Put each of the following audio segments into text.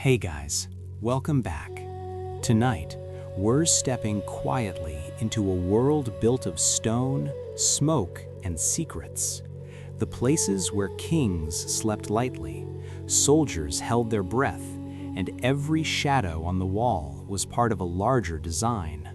Hey guys, welcome back. Tonight, we're stepping quietly into a world built of stone, smoke, and secrets. The places where kings slept lightly, soldiers held their breath, and every shadow on the wall was part of a larger design.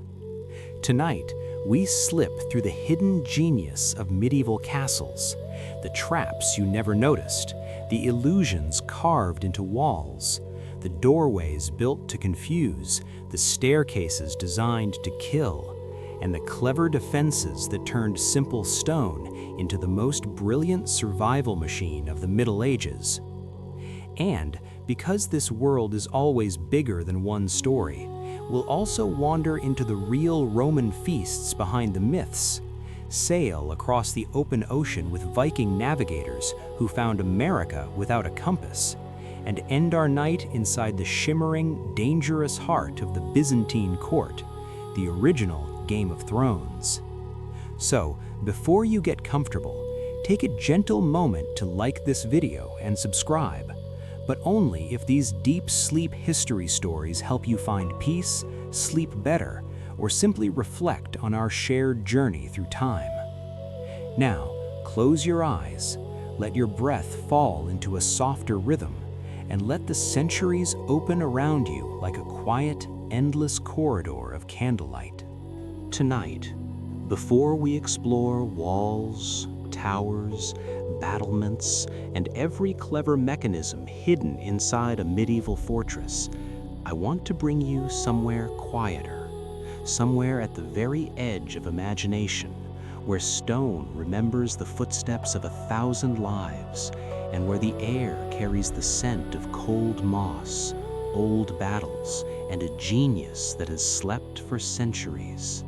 Tonight, we slip through the hidden genius of medieval castles, the traps you never noticed, the illusions carved into walls, the doorways built to confuse, the staircases designed to kill, and the clever defenses that turned simple stone into the most brilliant survival machine of the Middle Ages. And because this world is always bigger than one story, we'll also wander into the real Roman feasts behind the myths, sail across the open ocean with Viking navigators who found America without a compass, and end our night inside the shimmering, dangerous heart of the Byzantine court, the original Game of Thrones. So, before you get comfortable, take a gentle moment to like this video and subscribe, but only if these deep sleep history stories help you find peace, sleep better, or simply reflect on our shared journey through time. Now, close your eyes, let your breath fall into a softer rhythm, and let the centuries open around you like a quiet, endless corridor of candlelight. Tonight, before we explore walls, towers, battlements, and every clever mechanism hidden inside a medieval fortress, I want to bring you somewhere quieter, somewhere at the very edge of imagination, where stone remembers the footsteps of 1,000 lives, and where the air carries the scent of cold moss, old battles, and a genius that has slept for centuries.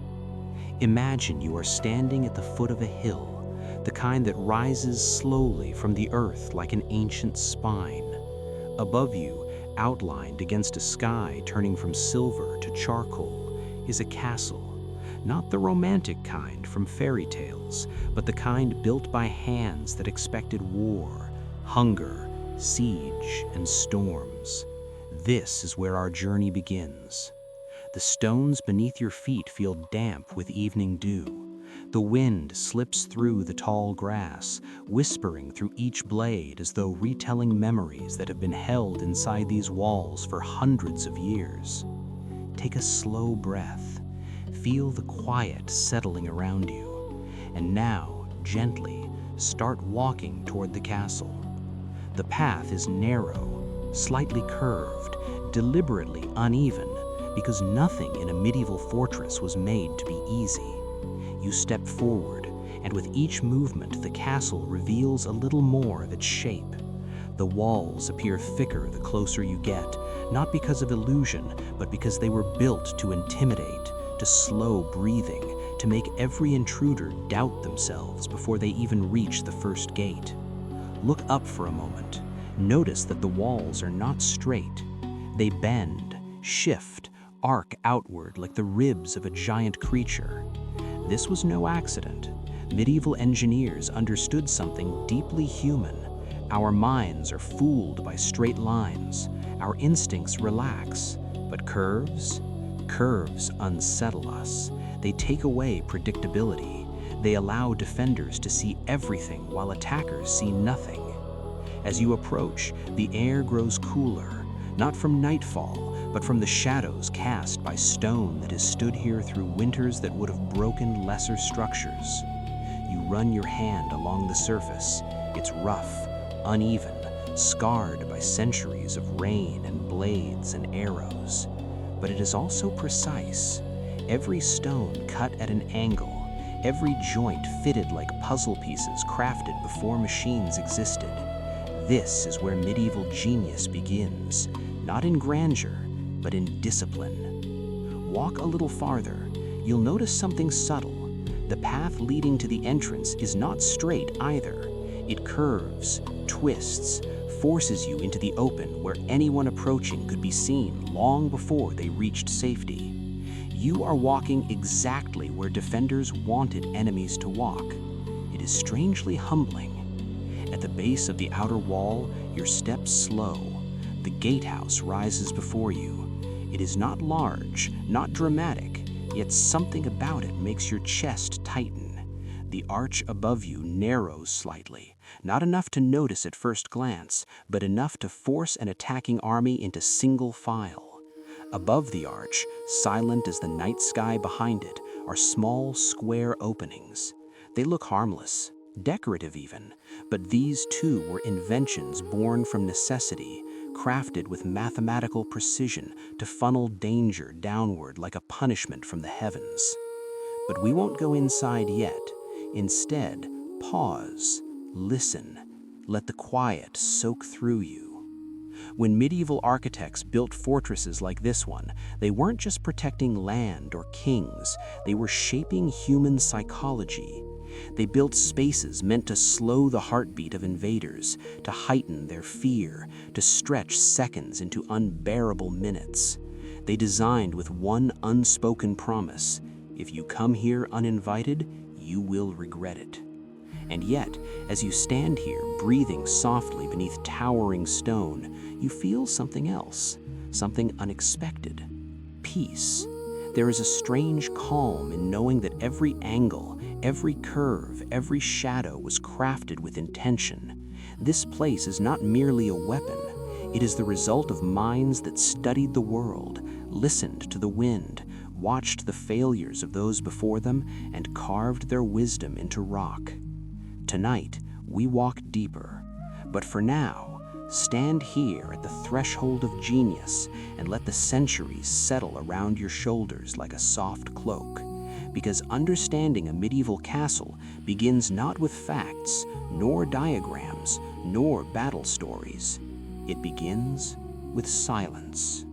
Imagine you are standing at the foot of a hill, the kind that rises slowly from the earth like an ancient spine. Above you, outlined against a sky turning from silver to charcoal, is a castle. Not the romantic kind from fairy tales, but the kind built by hands that expected war, hunger, siege, and storms. This is where our journey begins. The stones beneath your feet feel damp with evening dew. The wind slips through the tall grass, whispering through each blade as though retelling memories that have been held inside these walls for hundreds of years. Take a slow breath. Feel the quiet settling around you. And now, gently, start walking toward the castle. The path is narrow, slightly curved, deliberately uneven, because nothing in a medieval fortress was made to be easy. You step forward, and with each movement the castle reveals a little more of its shape. The walls appear thicker the closer you get, not because of illusion, but because they were built to intimidate, to slow breathing, to make every intruder doubt themselves before they even reach the first gate. Look up for a moment. Notice that the walls are not straight. They bend, shift, arc outward like the ribs of a giant creature. This was no accident. Medieval engineers understood something deeply human. Our minds are fooled by straight lines. Our instincts relax. But curves unsettle us. They take away predictability. They allow defenders to see everything while attackers see nothing. As you approach, the air grows cooler, not from nightfall, but from the shadows cast by stone that has stood here through winters that would have broken lesser structures. You run your hand along the surface. It's rough, uneven, scarred by centuries of rain and blades and arrows. But it is also precise. Every stone cut at an angle, every joint fitted like puzzle pieces crafted before machines existed. This is where medieval genius begins, not in grandeur, but in discipline. Walk a little farther. You'll notice something subtle. The path leading to the entrance is not straight either. It curves, twists, forces you into the open where anyone approaching could be seen long before they reached safety. You are walking exactly where defenders wanted enemies to walk. It is strangely humbling. At the base of the outer wall, your steps slow. The gatehouse rises before you. It is not large, not dramatic, yet something about it makes your chest tighten. The arch above you narrows slightly, not enough to notice at first glance, but enough to force an attacking army into single file. Above the arch, silent as the night sky behind it, are small square openings. They look harmless, decorative even, but these too were inventions born from necessity, crafted with mathematical precision to funnel danger downward like a punishment from the heavens. But we won't go inside yet. Instead, pause, listen, let the quiet soak through you. When medieval architects built fortresses like this one, they weren't just protecting land or kings, they were shaping human psychology. They built spaces meant to slow the heartbeat of invaders, to heighten their fear, to stretch seconds into unbearable minutes. They designed with one unspoken promise: if you come here uninvited, you will regret it. And yet, as you stand here, breathing softly beneath towering stone, you feel something else, something unexpected: peace. There is a strange calm in knowing that every angle, every curve, every shadow was crafted with intention. This place is not merely a weapon. It is the result of minds that studied the world, listened to the wind, watched the failures of those before them, and carved their wisdom into rock. Tonight, we walk deeper, but for now, stand here at the threshold of genius and let the centuries settle around your shoulders like a soft cloak. Because understanding a medieval castle begins not with facts, nor diagrams, nor battle stories. It begins with silence.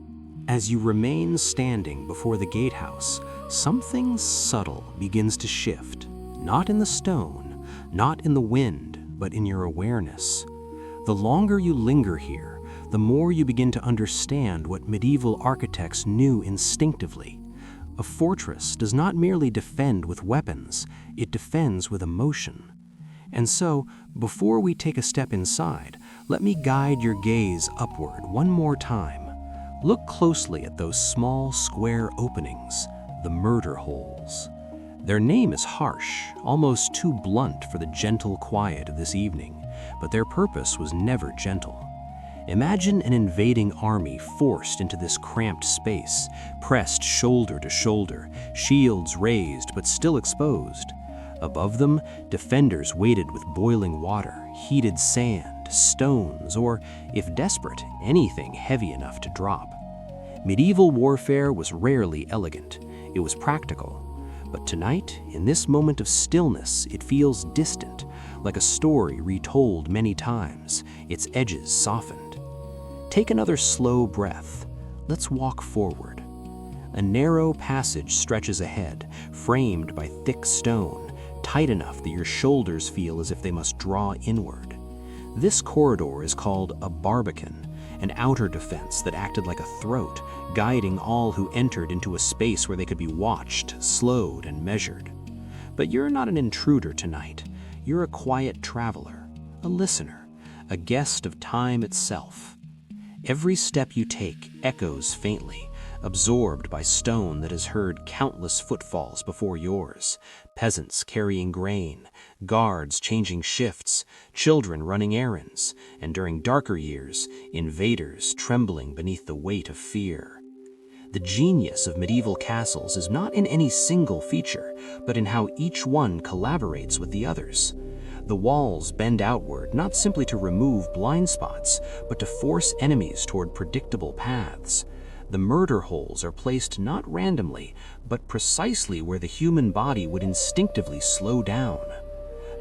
As you remain standing before the gatehouse, something subtle begins to shift. Not in the stone, not in the wind, but in your awareness. The longer you linger here, the more you begin to understand what medieval architects knew instinctively. A fortress does not merely defend with weapons, it defends with emotion. And so, before we take a step inside, let me guide your gaze upward one more time. Look closely at those small square openings, the murder holes. Their name is harsh, almost too blunt for the gentle quiet of this evening, but their purpose was never gentle. Imagine an invading army forced into this cramped space, pressed shoulder to shoulder, shields raised but still exposed. Above them, defenders waited with boiling water, heated sand, stones, or, if desperate, anything heavy enough to drop. Medieval warfare was rarely elegant. It was practical. But tonight, in this moment of stillness, it feels distant, like a story retold many times, its edges softened. Take another slow breath. Let's walk forward. A narrow passage stretches ahead, framed by thick stone, tight enough that your shoulders feel as if they must draw inward. This corridor is called a barbican, an outer defense that acted like a throat, guiding all who entered into a space where they could be watched, slowed, and measured. But you're not an intruder tonight. You're a quiet traveler, a listener, a guest of time itself. Every step you take echoes faintly, absorbed by stone that has heard countless footfalls before yours, peasants carrying grain, guards changing shifts, children running errands, and during darker years, invaders trembling beneath the weight of fear. The genius of medieval castles is not in any single feature, but in how each one collaborates with the others. The walls bend outward not simply to remove blind spots, but to force enemies toward predictable paths. The murder holes are placed not randomly, but precisely where the human body would instinctively slow down.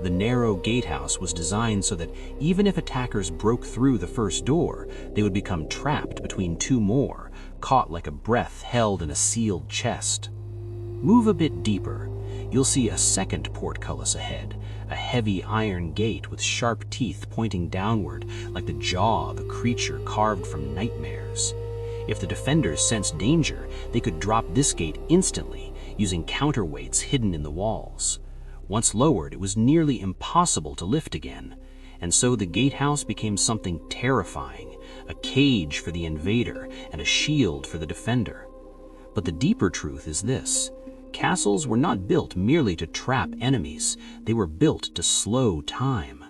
The narrow gatehouse was designed so that even if attackers broke through the first door, they would become trapped between two more, caught like a breath held in a sealed chest. Move a bit deeper. You'll see a second portcullis ahead, a heavy iron gate with sharp teeth pointing downward like the jaw of a creature carved from nightmares. If the defenders sensed danger, they could drop this gate instantly, using counterweights hidden in the walls. Once lowered, it was nearly impossible to lift again, and so the gatehouse became something terrifying, a cage for the invader and a shield for the defender. But the deeper truth is this: castles were not built merely to trap enemies, they were built to slow time.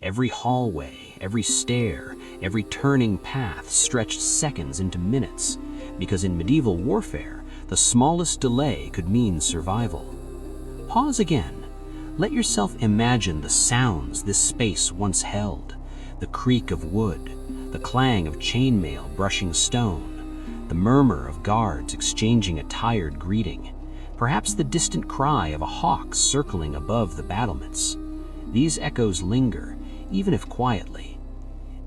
Every hallway, every stair, every turning path stretched seconds into minutes, because in medieval warfare, the smallest delay could mean survival. Pause again. Let yourself imagine the sounds this space once held: the creak of wood, the clang of chainmail brushing stone, the murmur of guards exchanging a tired greeting, perhaps the distant cry of a hawk circling above the battlements. These echoes linger, even if quietly.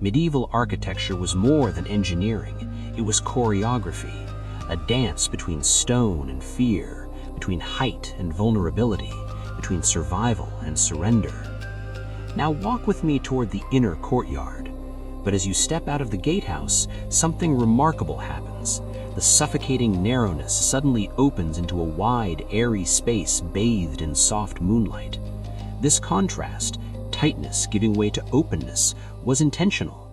Medieval architecture was more than engineering, it was choreography, a dance between stone and fear, between height and vulnerability, between survival and surrender. Now walk with me toward the inner courtyard. But as you step out of the gatehouse, something remarkable happens. The suffocating narrowness suddenly opens into a wide, airy space bathed in soft moonlight. This contrast, tightness giving way to openness, was intentional.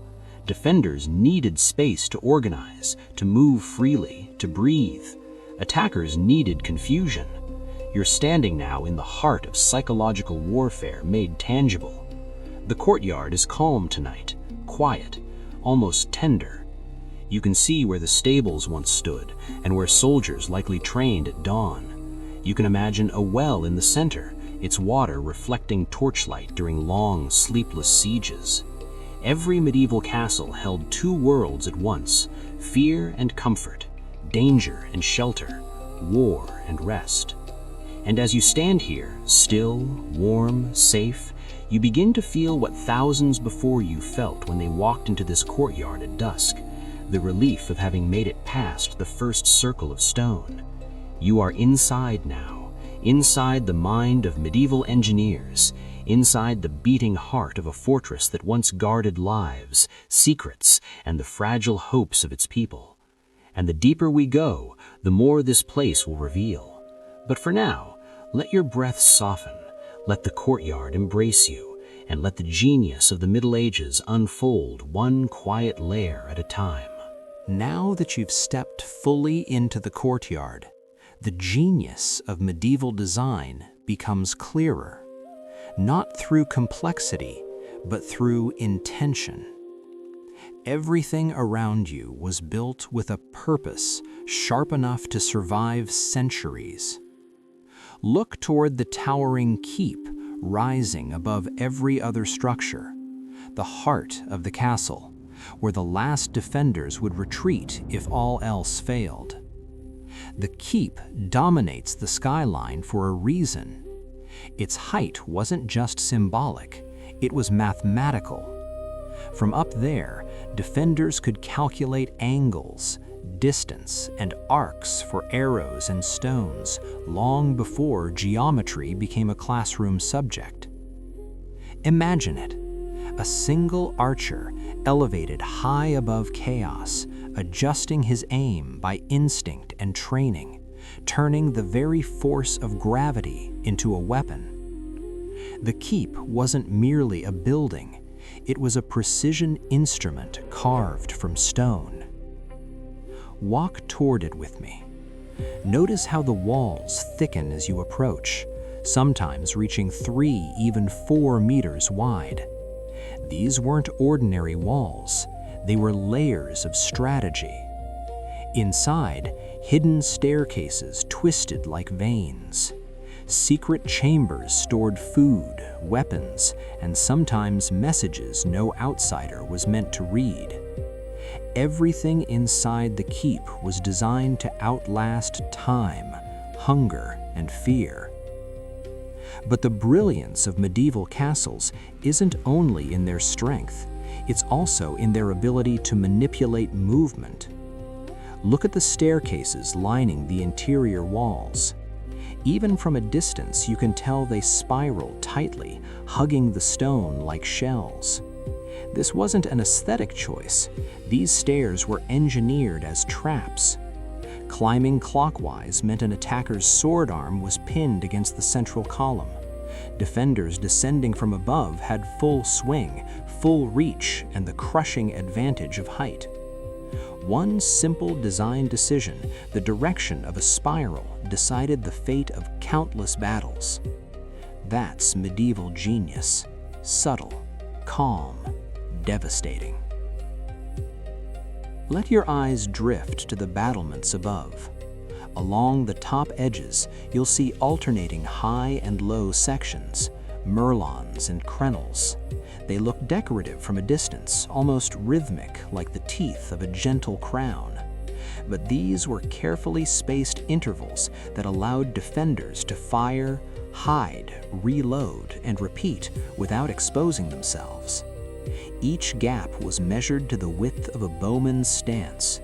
Defenders needed space to organize, to move freely, to breathe. Attackers needed confusion. You're standing now in the heart of psychological warfare made tangible. The courtyard is calm tonight, quiet, almost tender. You can see where the stables once stood and where soldiers likely trained at dawn. You can imagine a well in the center, its water reflecting torchlight during long, sleepless sieges. Every medieval castle held two worlds at once: fear and comfort, danger and shelter, war and rest. And as you stand here, still, warm, safe, you begin to feel what thousands before you felt when they walked into this courtyard at dusk: the relief of having made it past the first circle of stone. You are inside now, inside the mind of medieval engineers, inside the beating heart of a fortress that once guarded lives, secrets, and the fragile hopes of its people. And the deeper we go, the more this place will reveal. But for now, let your breath soften, let the courtyard embrace you, and let the genius of the Middle Ages unfold one quiet layer at a time. Now that you've stepped fully into the courtyard, the genius of medieval design becomes clearer, not through complexity, but through intention. Everything around you was built with a purpose sharp enough to survive centuries. Look toward the towering keep rising above every other structure, the heart of the castle, where the last defenders would retreat if all else failed. The keep dominates the skyline for a reason. Its height wasn't just symbolic, it was mathematical. From up there, defenders could calculate angles, distance, and arcs for arrows and stones long before geometry became a classroom subject. Imagine it, a single archer elevated high above chaos, adjusting his aim by instinct and training, turning the very force of gravity into a weapon. The keep wasn't merely a building, it was a precision instrument carved from stone. Walk toward it with me. Notice how the walls thicken as you approach, sometimes reaching 3, even 4 meters wide. These weren't ordinary walls, they were layers of strategy. Inside, hidden staircases twisted like veins. Secret chambers stored food, weapons, and sometimes messages no outsider was meant to read. Everything inside the keep was designed to outlast time, hunger, and fear. But the brilliance of medieval castles isn't only in their strength, it's also in their ability to manipulate movement. Look at the staircases lining the interior walls. Even from a distance, you can tell they spiral tightly, hugging the stone like shells. This wasn't an aesthetic choice. These stairs were engineered as traps. Climbing clockwise meant an attacker's sword arm was pinned against the central column. Defenders descending from above had full swing, full reach and the crushing advantage of height. One simple design decision, the direction of a spiral, decided the fate of countless battles. That's medieval genius. Subtle, calm, devastating. Let your eyes drift to the battlements above. Along the top edges, you'll see alternating high and low sections, merlons and crenels. They look decorative from a distance, almost rhythmic, like the teeth of a gentle crown. But these were carefully spaced intervals that allowed defenders to fire, hide, reload, and repeat without exposing themselves. Each gap was measured to the width of a bowman's stance.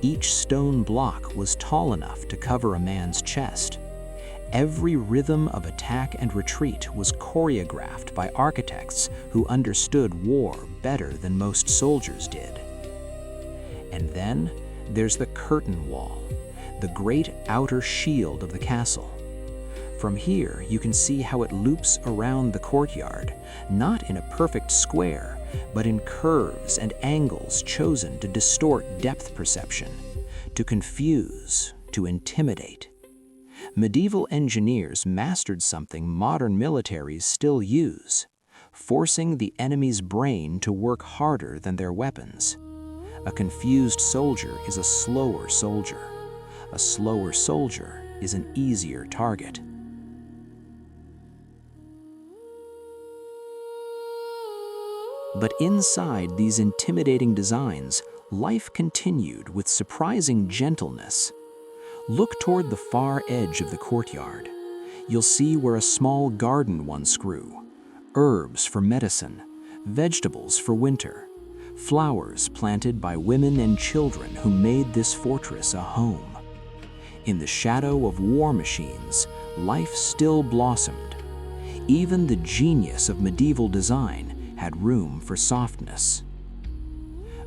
Each stone block was tall enough to cover a man's chest. Every rhythm of attack and retreat was choreographed by architects who understood war better than most soldiers did. And then there's the curtain wall, the great outer shield of the castle. From here, you can see how it loops around the courtyard, not in a perfect square, but in curves and angles chosen to distort depth perception, to confuse, to intimidate. Medieval engineers mastered something modern militaries still use, forcing the enemy's brain to work harder than their weapons. A confused soldier is a slower soldier. A slower soldier is an easier target. But inside these intimidating designs, life continued with surprising gentleness. Look toward the far edge of the courtyard. You'll see where a small garden once grew. Herbs for medicine, vegetables for winter, flowers planted by women and children who made this fortress a home. In the shadow of war machines, life still blossomed. Even the genius of medieval design had room for softness.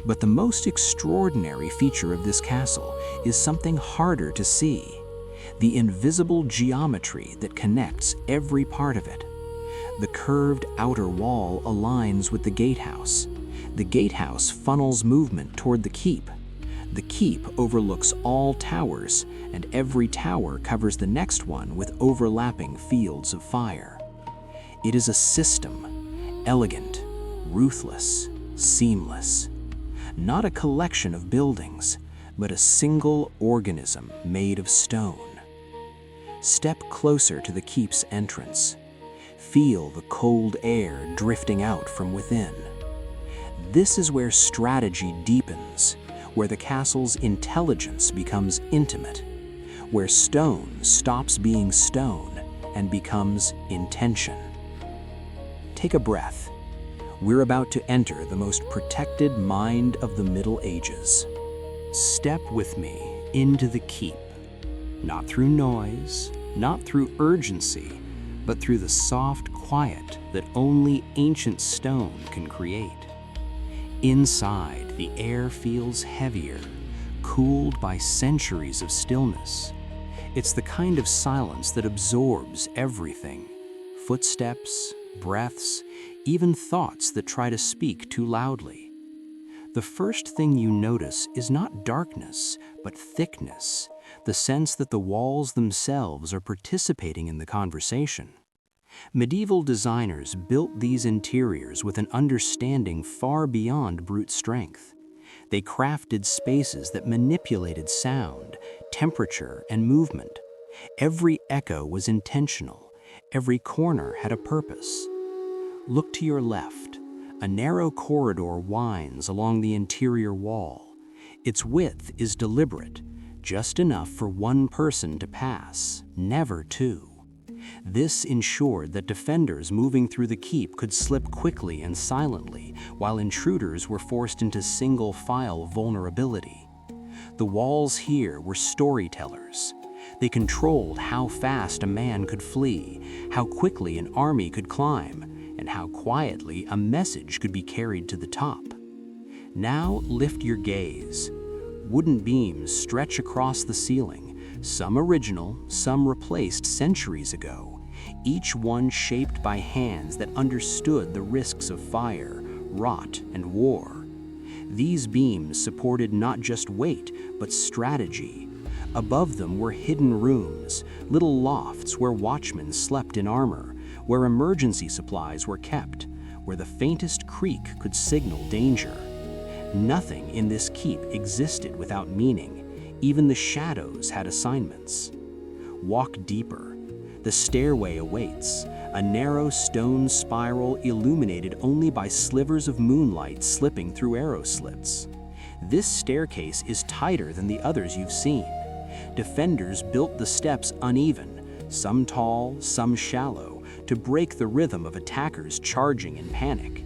But the most extraordinary feature of this castle is something harder to see: the invisible geometry that connects every part of it. The curved outer wall aligns with the gatehouse. The gatehouse funnels movement toward the keep. The keep overlooks all towers, and every tower covers the next one with overlapping fields of fire. It is a system, elegant, ruthless, seamless. Not a collection of buildings, but a single organism made of stone. Step closer to the keep's entrance. Feel the cold air drifting out from within. This is where strategy deepens, where the castle's intelligence becomes intimate, where stone stops being stone and becomes intention. Take a breath. We're about to enter the most protected mind of the Middle Ages. Step with me into the keep, not through noise, not through urgency, but through the soft quiet that only ancient stone can create. Inside, the air feels heavier, cooled by centuries of stillness. It's the kind of silence that absorbs everything: footsteps, breaths, even thoughts that try to speak too loudly. The first thing you notice is not darkness, but thickness, the sense that the walls themselves are participating in the conversation. Medieval designers built these interiors with an understanding far beyond brute strength. They crafted spaces that manipulated sound, temperature, and movement. Every echo was intentional. Every corner had a purpose. Look to your left. A narrow corridor winds along the interior wall. Its width is deliberate, just enough for one person to pass, never two. This ensured that defenders moving through the keep could slip quickly and silently, while intruders were forced into single-file vulnerability. The walls here were storytellers. They controlled how fast a man could flee, how quickly an army could climb, and how quietly a message could be carried to the top. Now lift your gaze. Wooden beams stretch across the ceiling, some original, some replaced centuries ago, each one shaped by hands that understood the risks of fire, rot and war. These beams supported not just weight, but strategy. Above them were hidden rooms, little lofts where watchmen slept in armor, where emergency supplies were kept, where the faintest creak could signal danger. Nothing in this keep existed without meaning. Even the shadows had assignments. Walk deeper. The stairway awaits, a narrow stone spiral illuminated only by slivers of moonlight slipping through arrow slits. This staircase is tighter than the others you've seen. Defenders built the steps uneven, some tall, some shallow, to break the rhythm of attackers charging in panic.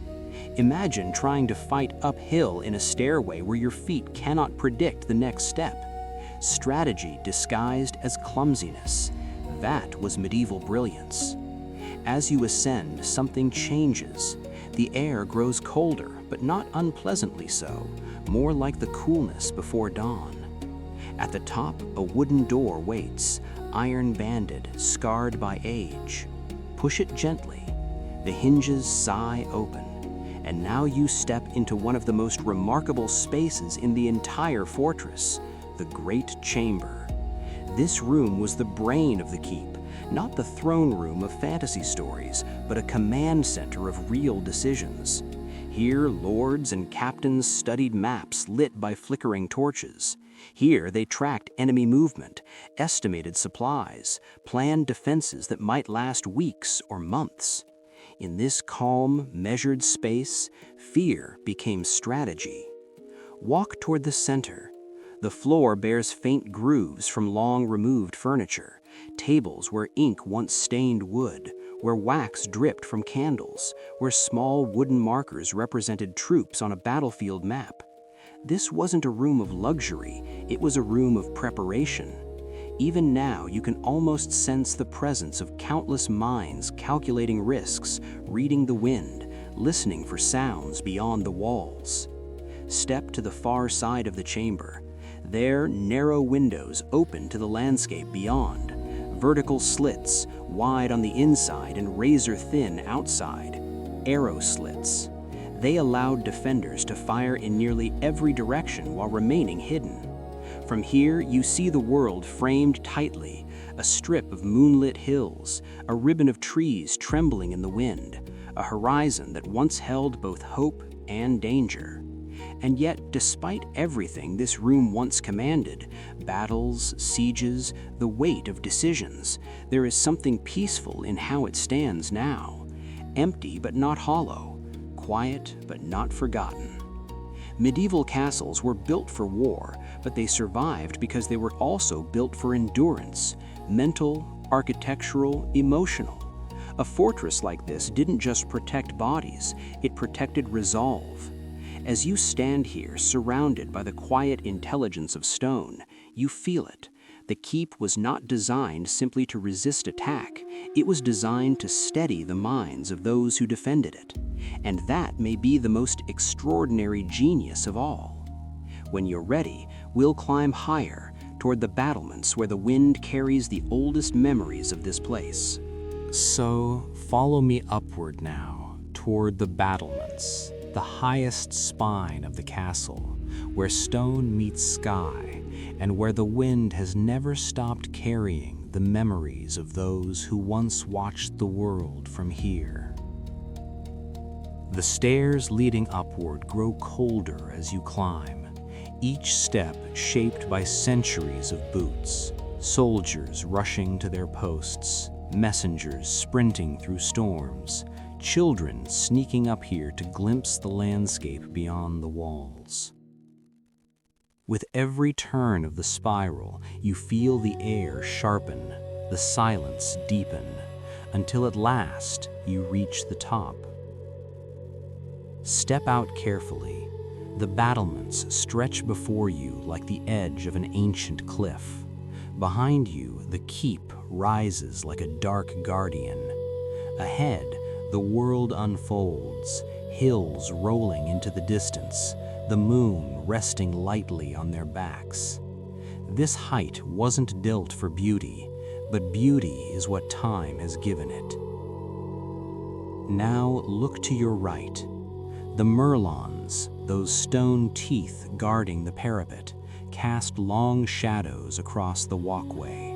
Imagine trying to fight uphill in a stairway where your feet cannot predict the next step. Strategy disguised as clumsiness. That was medieval brilliance. As you ascend, something changes. The air grows colder, but not unpleasantly so, more like the coolness before dawn. At the top, a wooden door waits, iron-banded, scarred by age. Push it gently. The hinges sigh open, and now you step into one of the most remarkable spaces in the entire fortress, the Great Chamber. This room was the brain of the keep, not the throne room of fantasy stories, but a command center of real decisions. Here, lords and captains studied maps lit by flickering torches. Here, they tracked enemy movement, estimated supplies, planned defenses that might last weeks or months. In this calm, measured space, fear became strategy. Walk toward the center. The floor bears faint grooves from long-removed furniture, tables where ink once stained wood, where wax dripped from candles, where small wooden markers represented troops on a battlefield map. This wasn't a room of luxury, it was a room of preparation. Even now, you can almost sense the presence of countless minds calculating risks, reading the wind, listening for sounds beyond the walls. Step to the far side of the chamber. There, narrow windows open to the landscape beyond, vertical slits, wide on the inside and razor-thin outside, arrow slits. They allowed defenders to fire in nearly every direction while remaining hidden. From here, you see the world framed tightly, a strip of moonlit hills, a ribbon of trees trembling in the wind, a horizon that once held both hope and danger. And yet, despite everything this room once commanded, battles, sieges, the weight of decisions, there is something peaceful in how it stands now. Empty but not hollow, quiet but not forgotten. Medieval castles were built for war, but they survived because they were also built for endurance, mental, architectural, emotional. A fortress like this didn't just protect bodies, it protected resolve. As you stand here, surrounded by the quiet intelligence of stone, you feel it. The keep was not designed simply to resist attack. It was designed to steady the minds of those who defended it. And that may be the most extraordinary genius of all. When you're ready, we'll climb higher toward the battlements where the wind carries the oldest memories of this place. So, follow me upward now, toward the battlements, the highest spine of the castle, where stone meets sky, and where the wind has never stopped carrying the memories of those who once watched the world from here. The stairs leading upward grow colder as you climb, each step shaped by centuries of boots, soldiers rushing to their posts, messengers sprinting through storms, children sneaking up here to glimpse the landscape beyond the walls. With every turn of the spiral, you feel the air sharpen, the silence deepen, until at last you reach the top. Step out carefully. The battlements stretch before you like the edge of an ancient cliff. Behind you, the keep rises like a dark guardian. Ahead, the world unfolds, hills rolling into the distance, the moon resting lightly on their backs. This height wasn't built for beauty, but beauty is what time has given it. Now look to your right. The merlons, those stone teeth guarding the parapet, cast long shadows across the walkway.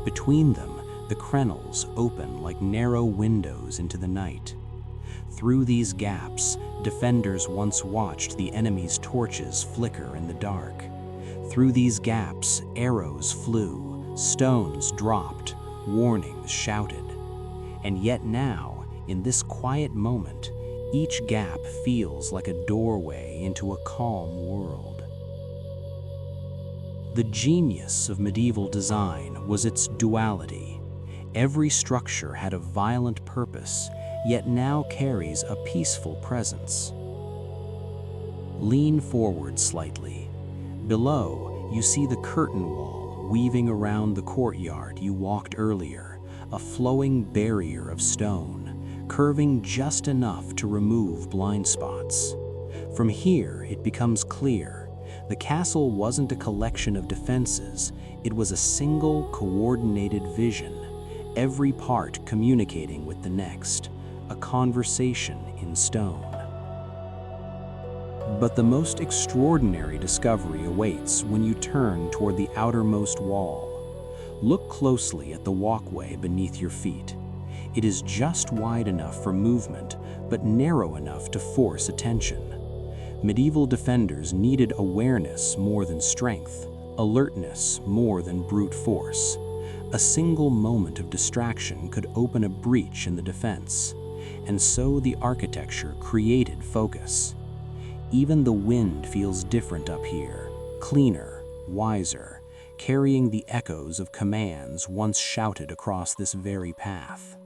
Between them, the crenels open like narrow windows into the night. Through these gaps, defenders once watched the enemy's torches flicker in the dark. Through these gaps, arrows flew, stones dropped, warnings shouted. And yet now, in this quiet moment, each gap feels like a doorway into a calm world. The genius of medieval design was its duality. Every structure had a violent purpose, yet now carries a peaceful presence. Lean forward slightly. Below, you see the curtain wall weaving around the courtyard you walked earlier, a flowing barrier of stone, curving just enough to remove blind spots. From here, it becomes clear. The castle wasn't a collection of defenses, it was a single coordinated vision, every part communicating with the next, a conversation in stone. But the most extraordinary discovery awaits when you turn toward the outermost wall. Look closely at the walkway beneath your feet. It is just wide enough for movement, but narrow enough to force attention. Medieval defenders needed awareness more than strength, alertness more than brute force. A single moment of distraction could open a breach in the defense, and so the architecture created focus. Even the wind feels different up here, cleaner, wiser, carrying the echoes of commands once shouted across this very path.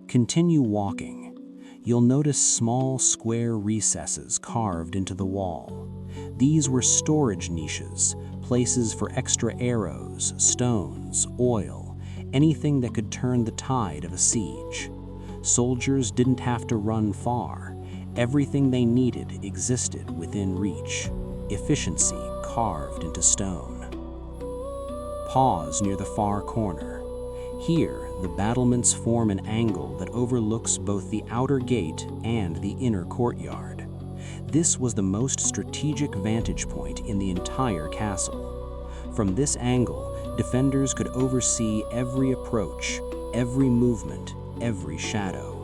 Continue walking. You'll notice small square recesses carved into the wall. These were storage niches, places for extra arrows, stones, oil, anything that could turn the tide of a siege. Soldiers didn't have to run far. Everything they needed existed within reach, efficiency carved into stone. Pause near the far corner. Here, the battlements form an angle that overlooks both the outer gate and the inner courtyard. This was the most strategic vantage point in the entire castle. From this angle, defenders could oversee every approach, every movement, every shadow.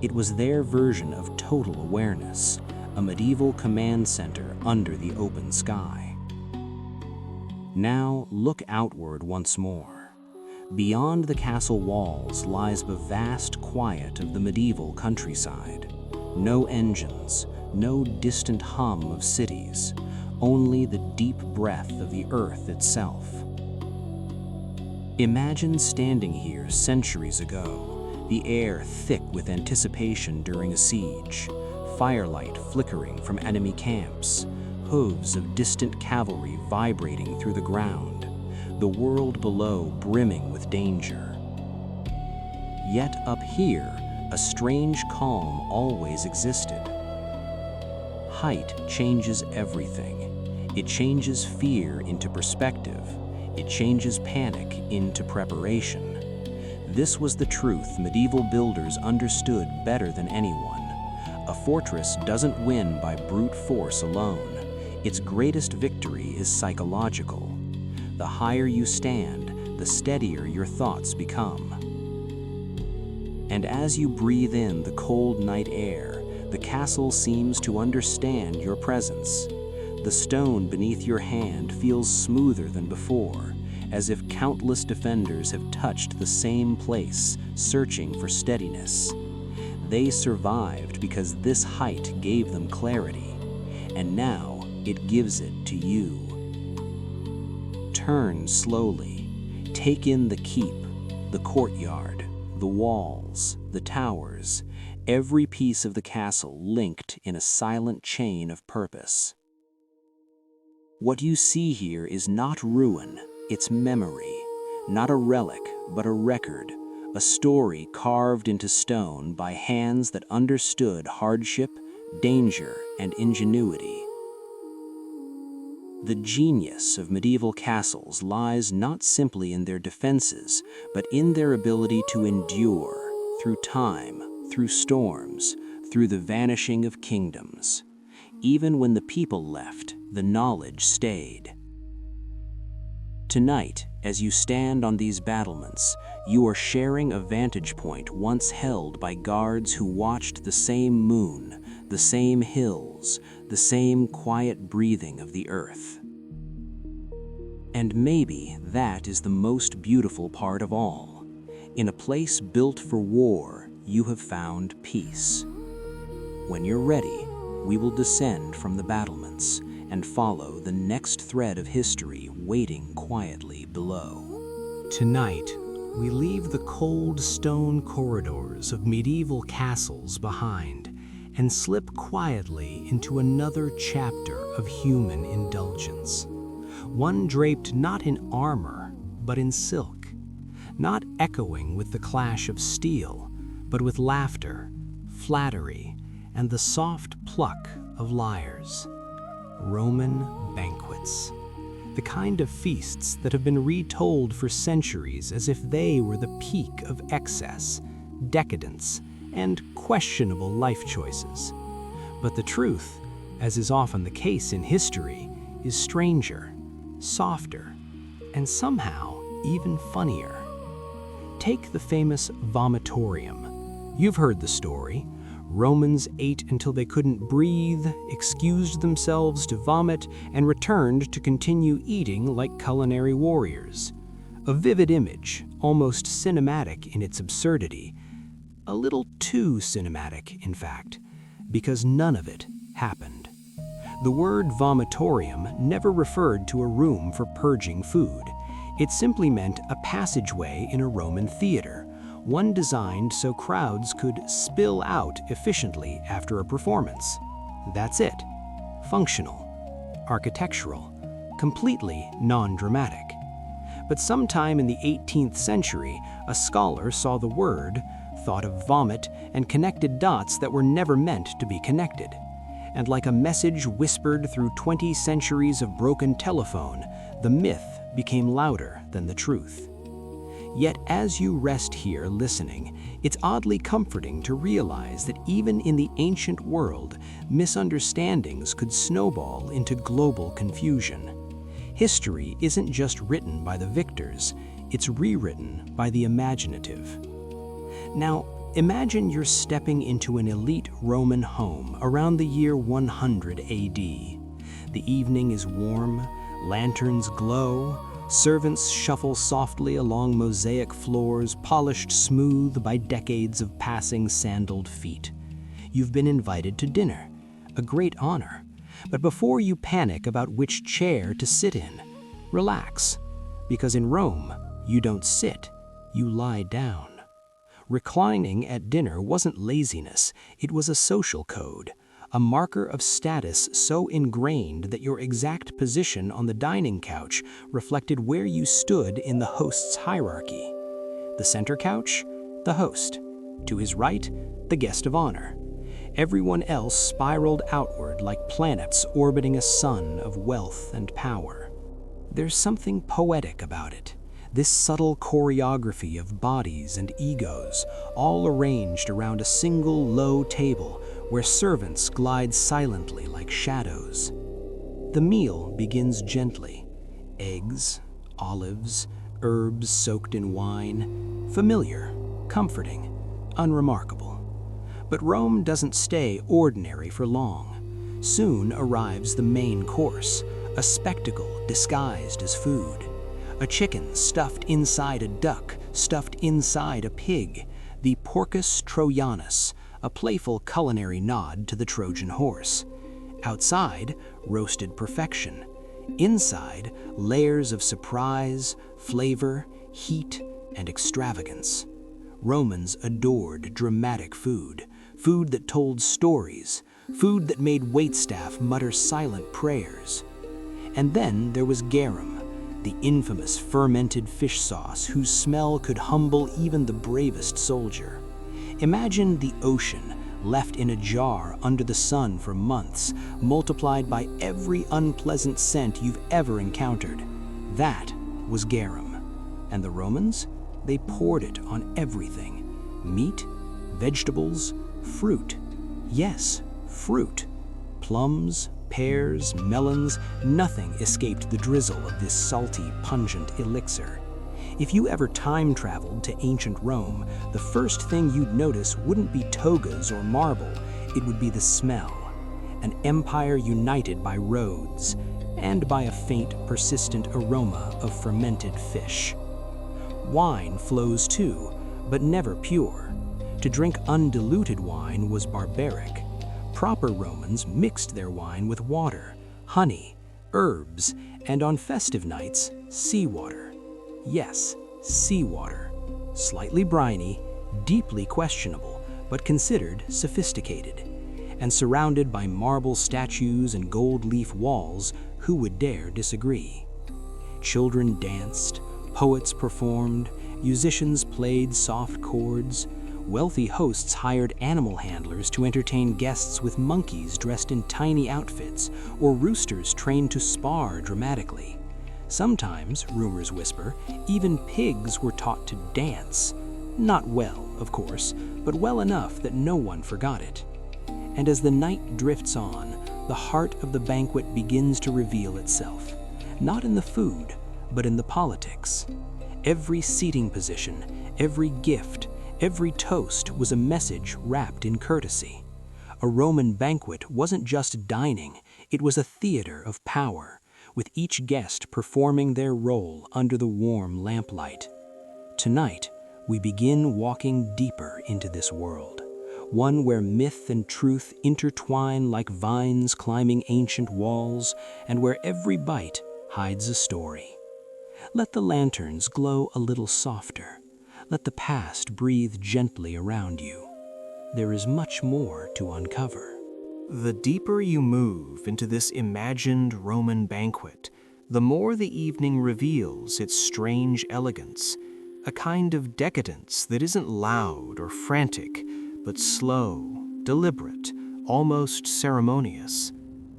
It was their version of total awareness, a medieval command center under the open sky. Now look outward once more. Beyond the castle walls lies the vast quiet of the medieval countryside. No engines, no distant hum of cities, only the deep breath of the earth itself. Imagine standing here centuries ago, the air thick with anticipation during a siege, firelight flickering from enemy camps, hooves of distant cavalry vibrating through the ground, the world below brimming with danger. Yet up here, a strange calm always existed. Height changes everything. It changes fear into perspective. It changes panic into preparation. This was the truth medieval builders understood better than anyone. A fortress doesn't win by brute force alone. Its greatest victory is psychological. The higher you stand, the steadier your thoughts become. And as you breathe in the cold night air, the castle seems to understand your presence. The stone beneath your hand feels smoother than before, as if countless defenders have touched the same place, searching for steadiness. They survived because this height gave them clarity, and now it gives it to you. Turn slowly. Take in the keep, the courtyard, the walls, the towers, every piece of the castle linked in a silent chain of purpose. What you see here is not ruin, it's memory, not a relic, but a record, a story carved into stone by hands that understood hardship, danger, and ingenuity. The genius of medieval castles lies not simply in their defenses, but in their ability to endure, through time, through storms, through the vanishing of kingdoms. Even when the people left, the knowledge stayed. Tonight, as you stand on these battlements, you are sharing a vantage point once held by guards who watched the same moon, the same hills, the same quiet breathing of the earth. And maybe that is the most beautiful part of all. In a place built for war, you have found peace. When you're ready, we will descend from the battlements and follow the next thread of history waiting quietly below. Tonight, we leave the cold stone corridors of medieval castles behind and slip quietly into another chapter of human indulgence. One draped not in armor, but in silk, not echoing with the clash of steel, but with laughter, flattery, and the soft pluck of lyres. Roman banquets. The kind of feasts that have been retold for centuries as if they were the peak of excess, decadence, and questionable life choices. But the truth, as is often the case in history, is stranger, softer, and somehow even funnier. Take the famous vomitorium. You've heard the story. Romans ate until they couldn't breathe, excused themselves to vomit, and returned to continue eating like culinary warriors. A vivid image, almost cinematic in its absurdity. A little too cinematic, in fact, because none of it happened. The word vomitorium never referred to a room for purging food. It simply meant a passageway in a Roman theater, one designed so crowds could spill out efficiently after a performance. That's it. Functional, architectural, completely non-dramatic. But sometime in the 18th century, a scholar saw the word, thought of vomit, and connected dots that were never meant to be connected. And like a message whispered through 20 centuries of broken telephone, the myth became louder than the truth. Yet as you rest here listening, it's oddly comforting to realize that even in the ancient world, misunderstandings could snowball into global confusion. History isn't just written by the victors, it's rewritten by the imaginative. Now, imagine you're stepping into an elite Roman home around the year 100 AD. The evening is warm, lanterns glow, servants shuffle softly along mosaic floors polished smooth by decades of passing sandaled feet. You've been invited to dinner, a great honor. But before you panic about which chair to sit in, relax, because in Rome, you don't sit, you lie down. Reclining at dinner wasn't laziness, it was a social code, a marker of status so ingrained that your exact position on the dining couch reflected where you stood in the host's hierarchy. The center couch, the host. To his right, the guest of honor. Everyone else spiraled outward like planets orbiting a sun of wealth and power. There's something poetic about it. This subtle choreography of bodies and egos, all arranged around a single low table where servants glide silently like shadows. The meal begins gently. Eggs, olives, herbs soaked in wine. Familiar, comforting, unremarkable. But Rome doesn't stay ordinary for long. Soon arrives the main course, a spectacle disguised as food. A chicken stuffed inside a duck, stuffed inside a pig, the Porcus Trojanus, a playful culinary nod to the Trojan horse. Outside, roasted perfection. Inside, layers of surprise, flavor, heat, and extravagance. Romans adored dramatic food, food that told stories, food that made waitstaff mutter silent prayers. And then there was garum, the infamous fermented fish sauce whose smell could humble even the bravest soldier. Imagine the ocean, left in a jar under the sun for months, multiplied by every unpleasant scent you've ever encountered. That was garum. And the Romans? They poured it on everything. Meat, vegetables, fruit. Yes, fruit. Plums, pears, melons, nothing escaped the drizzle of this salty, pungent elixir. If you ever time traveled to ancient Rome, the first thing you'd notice wouldn't be togas or marble, it would be the smell. An empire united by roads, and by a faint, persistent aroma of fermented fish. Wine flows too, but never pure. To drink undiluted wine was barbaric. Proper Romans mixed their wine with water, honey, herbs, and on festive nights, seawater. Yes, seawater. Slightly briny, deeply questionable, but considered sophisticated. And surrounded by marble statues and gold leaf walls, who would dare disagree? Children danced, poets performed, musicians played soft chords. Wealthy hosts hired animal handlers to entertain guests with monkeys dressed in tiny outfits, or roosters trained to spar dramatically. Sometimes, rumors whisper, even pigs were taught to dance. Not well, of course, but well enough that no one forgot it. And as the night drifts on, the heart of the banquet begins to reveal itself, not in the food, but in the politics. Every seating position, every gift, every toast was a message wrapped in courtesy. A Roman banquet wasn't just dining, it was a theater of power, with each guest performing their role under the warm lamplight. Tonight, we begin walking deeper into this world, one where myth and truth intertwine like vines climbing ancient walls, and where every bite hides a story. Let the lanterns glow a little softer. Let the past breathe gently around you. There is much more to uncover. The deeper you move into this imagined Roman banquet, the more the evening reveals its strange elegance, a kind of decadence that isn't loud or frantic, but slow, deliberate, almost ceremonious.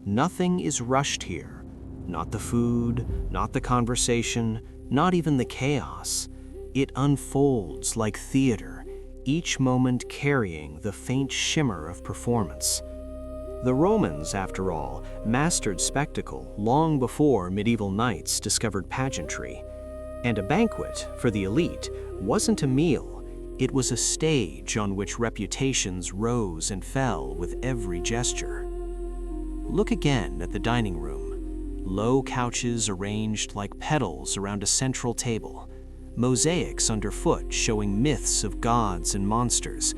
Nothing is rushed here. Not the food, not the conversation, not even the chaos. It unfolds like theater, each moment carrying the faint shimmer of performance. The Romans, after all, mastered spectacle long before medieval knights discovered pageantry. And a banquet, for the elite, wasn't a meal. It was a stage on which reputations rose and fell with every gesture. Look again at the dining room. Low couches arranged like petals around a central table. Mosaics underfoot showing myths of gods and monsters,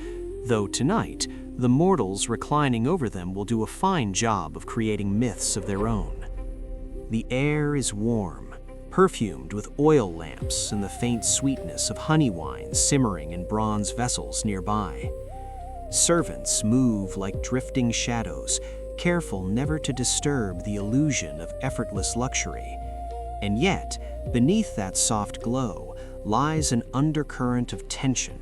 though tonight, the mortals reclining over them will do a fine job of creating myths of their own. The air is warm, perfumed with oil lamps and the faint sweetness of honey wine simmering in bronze vessels nearby. Servants move like drifting shadows, careful never to disturb the illusion of effortless luxury. And yet, beneath that soft glow, lies an undercurrent of tension.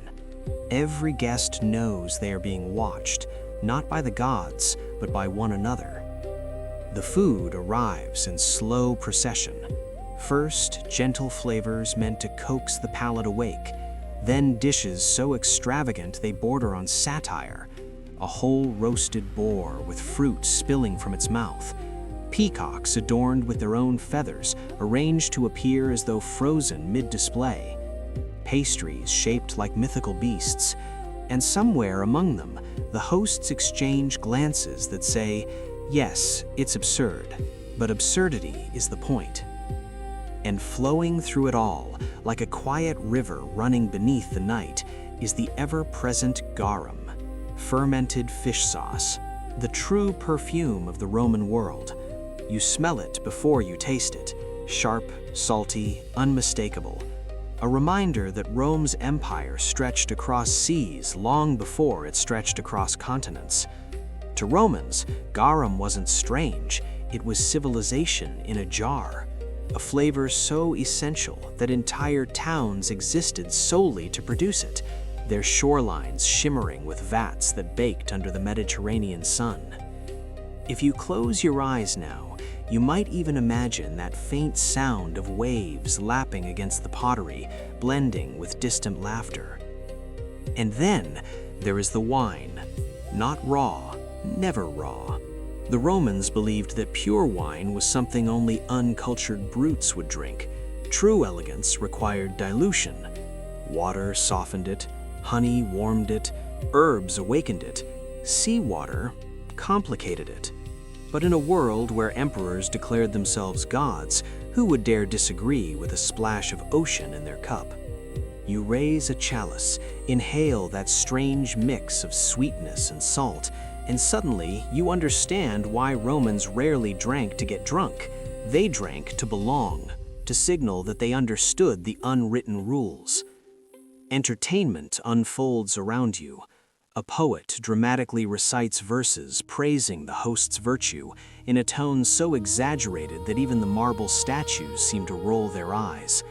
Every guest knows they are being watched, not by the gods, but by one another. The food arrives in slow procession. First, gentle flavors meant to coax the palate awake, then dishes so extravagant they border on satire. A whole roasted boar with fruit spilling from its mouth. Peacocks adorned with their own feathers, arranged to appear as though frozen mid-display. Pastries shaped like mythical beasts, and somewhere among them, the hosts exchange glances that say, yes, it's absurd, but absurdity is the point. And flowing through it all, like a quiet river running beneath the night, is the ever-present garum, fermented fish sauce, the true perfume of the Roman world. You smell it before you taste it, sharp, salty, unmistakable. A reminder that Rome's empire stretched across seas long before it stretched across continents. To Romans, garum wasn't strange, it was civilization in a jar. A flavor so essential that entire towns existed solely to produce it, their shorelines shimmering with vats that baked under the Mediterranean sun. If you close your eyes now, you might even imagine that faint sound of waves lapping against the pottery, blending with distant laughter. And then there is the wine, not raw, never raw. The Romans believed that pure wine was something only uncultured brutes would drink. True elegance required dilution. Water softened it, honey warmed it, herbs awakened it, seawater complicated it. But in a world where emperors declared themselves gods, who would dare disagree with a splash of ocean in their cup? You raise a chalice, inhale that strange mix of sweetness and salt, and suddenly you understand why Romans rarely drank to get drunk. They drank to belong, to signal that they understood the unwritten rules. Entertainment unfolds around you. A poet dramatically recites verses praising the host's virtue in a tone so exaggerated that even the marble statues seem to roll their eyes.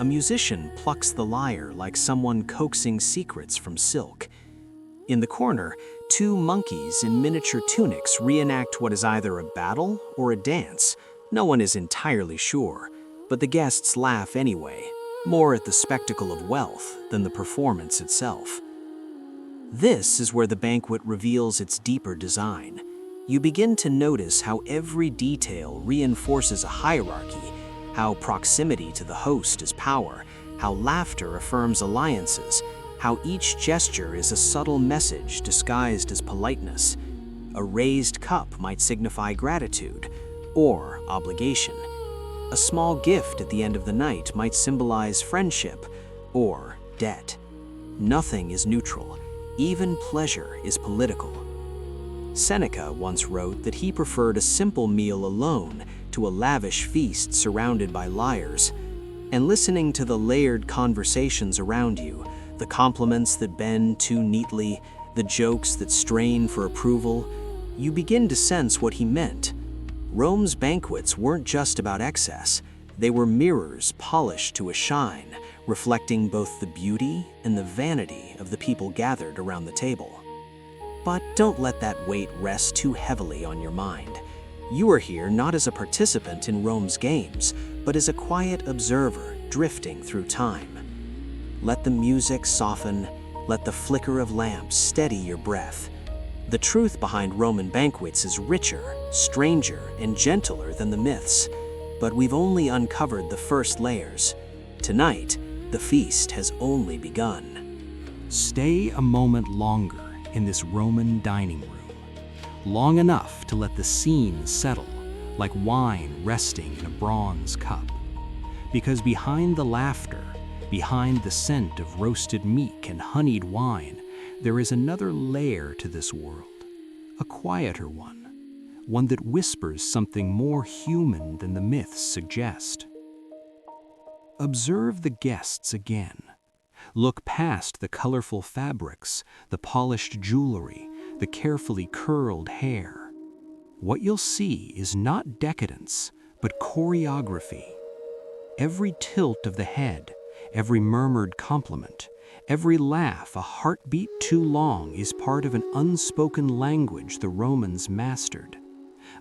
A musician plucks the lyre like someone coaxing secrets from silk. In the corner, two monkeys in miniature tunics reenact what is either a battle or a dance. No one is entirely sure, but the guests laugh anyway, more at the spectacle of wealth than the performance itself. This is where the banquet reveals its deeper design. You begin to notice how every detail reinforces a hierarchy, how proximity to the host is power, how laughter affirms alliances, how each gesture is a subtle message disguised as politeness. A raised cup might signify gratitude or obligation. A small gift at the end of the night might symbolize friendship or debt. Nothing is neutral. Even pleasure is political. Seneca once wrote that he preferred a simple meal alone to a lavish feast surrounded by lyres. And listening to the layered conversations around you, the compliments that bend too neatly, the jokes that strain for approval, you begin to sense what he meant. Rome's banquets weren't just about excess. They were mirrors polished to a shine, reflecting both the beauty and the vanity of the people gathered around the table. But don't let that weight rest too heavily on your mind. You are here not as a participant in Rome's games, but as a quiet observer drifting through time. Let the music soften, let the flicker of lamps steady your breath. The truth behind Roman banquets is richer, stranger, and gentler than the myths, but we've only uncovered the first layers. Tonight, the feast has only begun. Stay a moment longer in this Roman dining room, long enough to let the scene settle, like wine resting in a bronze cup. Because behind the laughter, behind the scent of roasted meat and honeyed wine, there is another layer to this world, a quieter one that whispers something more human than the myths suggest. Observe the guests again. Look past the colorful fabrics, the polished jewelry, the carefully curled hair. What you'll see is not decadence, but choreography. Every tilt of the head, every murmured compliment, every laugh a heartbeat too long is part of an unspoken language the Romans mastered.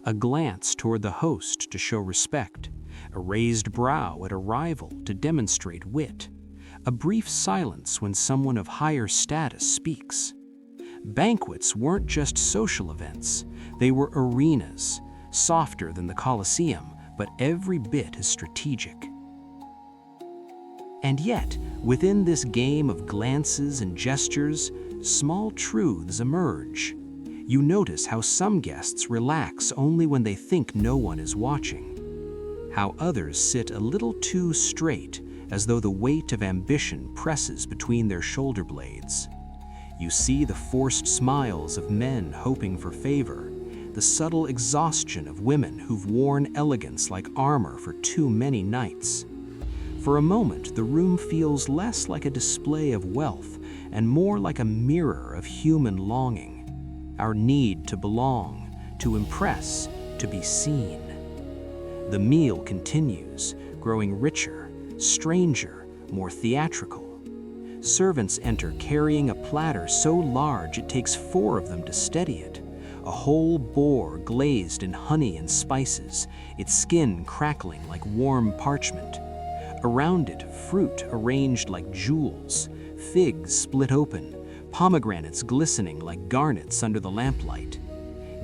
A glance toward the host to show respect, a raised brow at a rival to demonstrate wit, a brief silence when someone of higher status speaks. Banquets weren't just social events, they were arenas, softer than the Colosseum, but every bit as strategic. And yet, within this game of glances and gestures, small truths emerge. You notice how some guests relax only when they think no one is watching, how others sit a little too straight, as though the weight of ambition presses between their shoulder blades. You see the forced smiles of men hoping for favor, the subtle exhaustion of women who've worn elegance like armor for too many nights. For a moment, the room feels less like a display of wealth and more like a mirror of human longing, our need to belong, to impress, to be seen. The meal continues, growing richer, stranger, more theatrical. Servants enter carrying a platter so large it takes 4 of them to steady it. A whole boar glazed in honey and spices, its skin crackling like warm parchment. Around it, fruit arranged like jewels, figs split open, pomegranates glistening like garnets under the lamplight.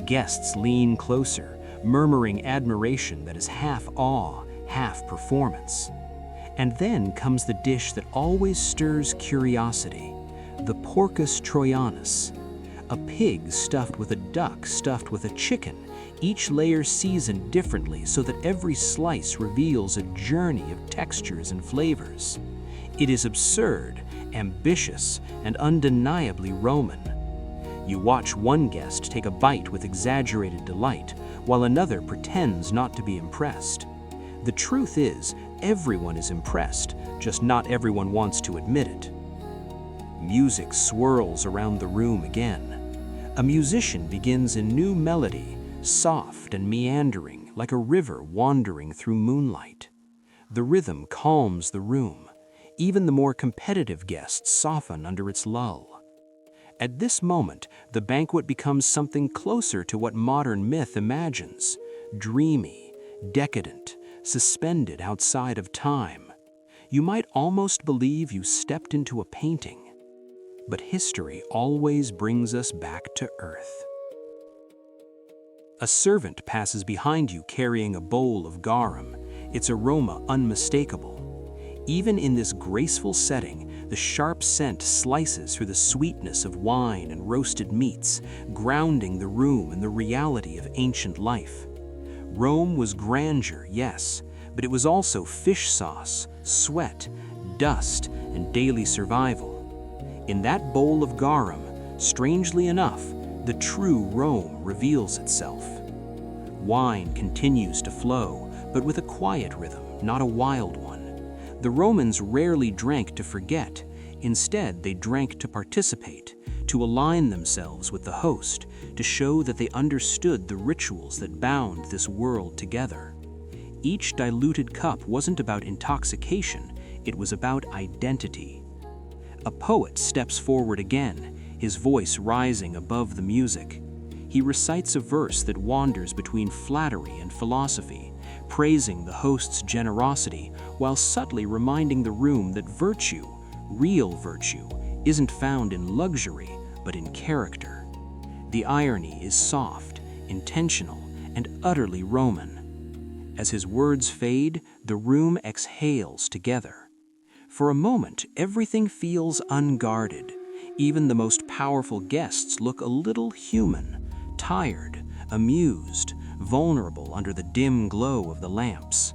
Guests lean closer, murmuring admiration that is half awe, half performance. And then comes the dish that always stirs curiosity, the porcus troianus. A pig stuffed with a duck stuffed with a chicken, each layer seasoned differently so that every slice reveals a journey of textures and flavors. It is absurd, ambitious, and undeniably Roman. You watch one guest take a bite with exaggerated delight, while another pretends not to be impressed. The truth is, everyone is impressed, just not everyone wants to admit it. Music swirls around the room again. A musician begins a new melody, soft and meandering, like a river wandering through moonlight. The rhythm calms the room. Even the more competitive guests soften under its lull. At this moment, the banquet becomes something closer to what modern myth imagines, dreamy, decadent, suspended outside of time. You might almost believe you stepped into a painting. But history always brings us back to earth. A servant passes behind you carrying a bowl of garum, its aroma unmistakable. Even in this graceful setting, the sharp scent slices through the sweetness of wine and roasted meats, grounding the room in the reality of ancient life. Rome was grandeur, yes, but it was also fish sauce, sweat, dust, and daily survival. In that bowl of garum, strangely enough, the true Rome reveals itself. Wine continues to flow, but with a quiet rhythm, not a wild one. The Romans rarely drank to forget. Instead, they drank to participate, to align themselves with the host, to show that they understood the rituals that bound this world together. Each diluted cup wasn't about intoxication, it was about identity. A poet steps forward again, his voice rising above the music. He recites a verse that wanders between flattery and philosophy, praising the host's generosity while subtly reminding the room that virtue, real virtue, isn't found in luxury, but in character. The irony is soft, intentional, and utterly Roman. As his words fade, the room exhales together. For a moment, everything feels unguarded. Even the most powerful guests look a little human, tired, amused, vulnerable under the dim glow of the lamps.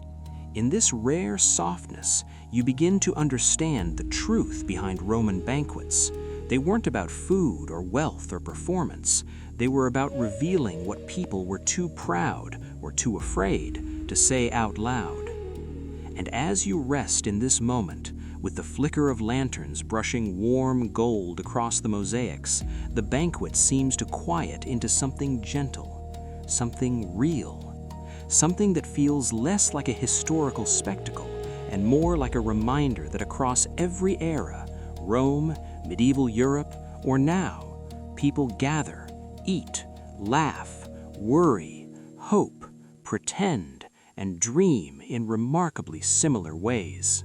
In this rare softness, you begin to understand the truth behind Roman banquets. They weren't about food or wealth or performance. They were about revealing what people were too proud or too afraid to say out loud. And as you rest in this moment, with the flicker of lanterns brushing warm gold across the mosaics, the banquet seems to quiet into something gentle, something real, something that feels less like a historical spectacle and more like a reminder that across every era, Rome, medieval Europe, or now, people gather, eat, laugh, worry, hope, pretend, and dream in remarkably similar ways.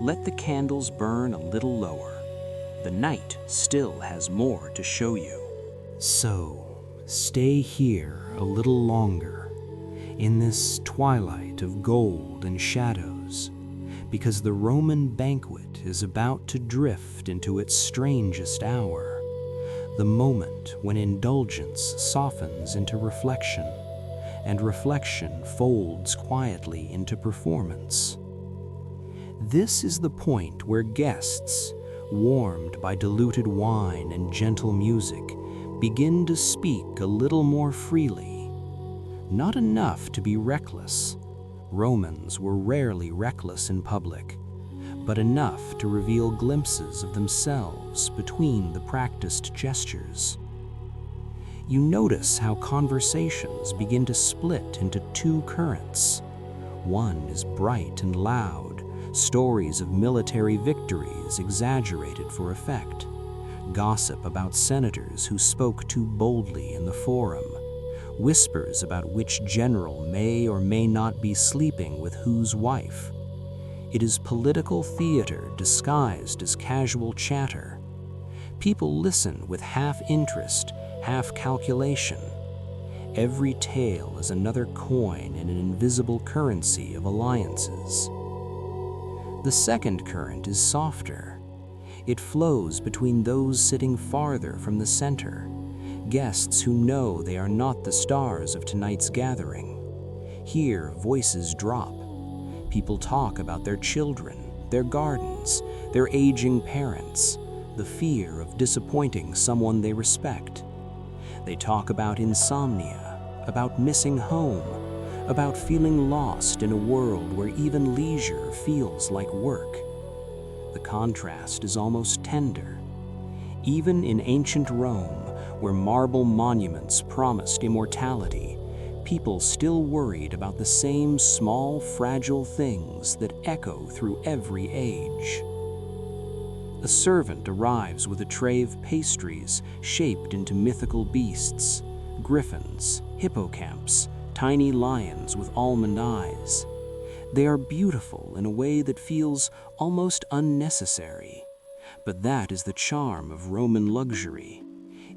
Let the candles burn a little lower. The night still has more to show you. So, stay here a little longer, in this twilight of gold and shadows, because the Roman banquet is about to drift into its strangest hour, the moment when indulgence softens into reflection, and reflection folds quietly into performance. This is the point where guests, warmed by diluted wine and gentle music, begin to speak a little more freely. Not enough to be reckless. Romans were rarely reckless in public, but enough to reveal glimpses of themselves between the practiced gestures. You notice how conversations begin to split into two currents. One is bright and loud, stories of military victories exaggerated for effect, gossip about senators who spoke too boldly in the forum, whispers about which general may or may not be sleeping with whose wife. It is political theater disguised as casual chatter. People listen with half interest, half calculation. Every tale is another coin in an invisible currency of alliances. The second current is softer. It flows between those sitting farther from the center, guests who know they are not the stars of tonight's gathering. Here, voices drop. People talk about their children, their gardens, their aging parents, the fear of disappointing someone they respect. They talk about insomnia, about missing home, about feeling lost in a world where even leisure feels like work. The contrast is almost tender. Even in ancient Rome, where marble monuments promised immortality, people still worried about the same small, fragile things that echo through every age. A servant arrives with a tray of pastries shaped into mythical beasts, griffins, hippocamps, tiny lions with almond eyes. They are beautiful in a way that feels almost unnecessary. But that is the charm of Roman luxury.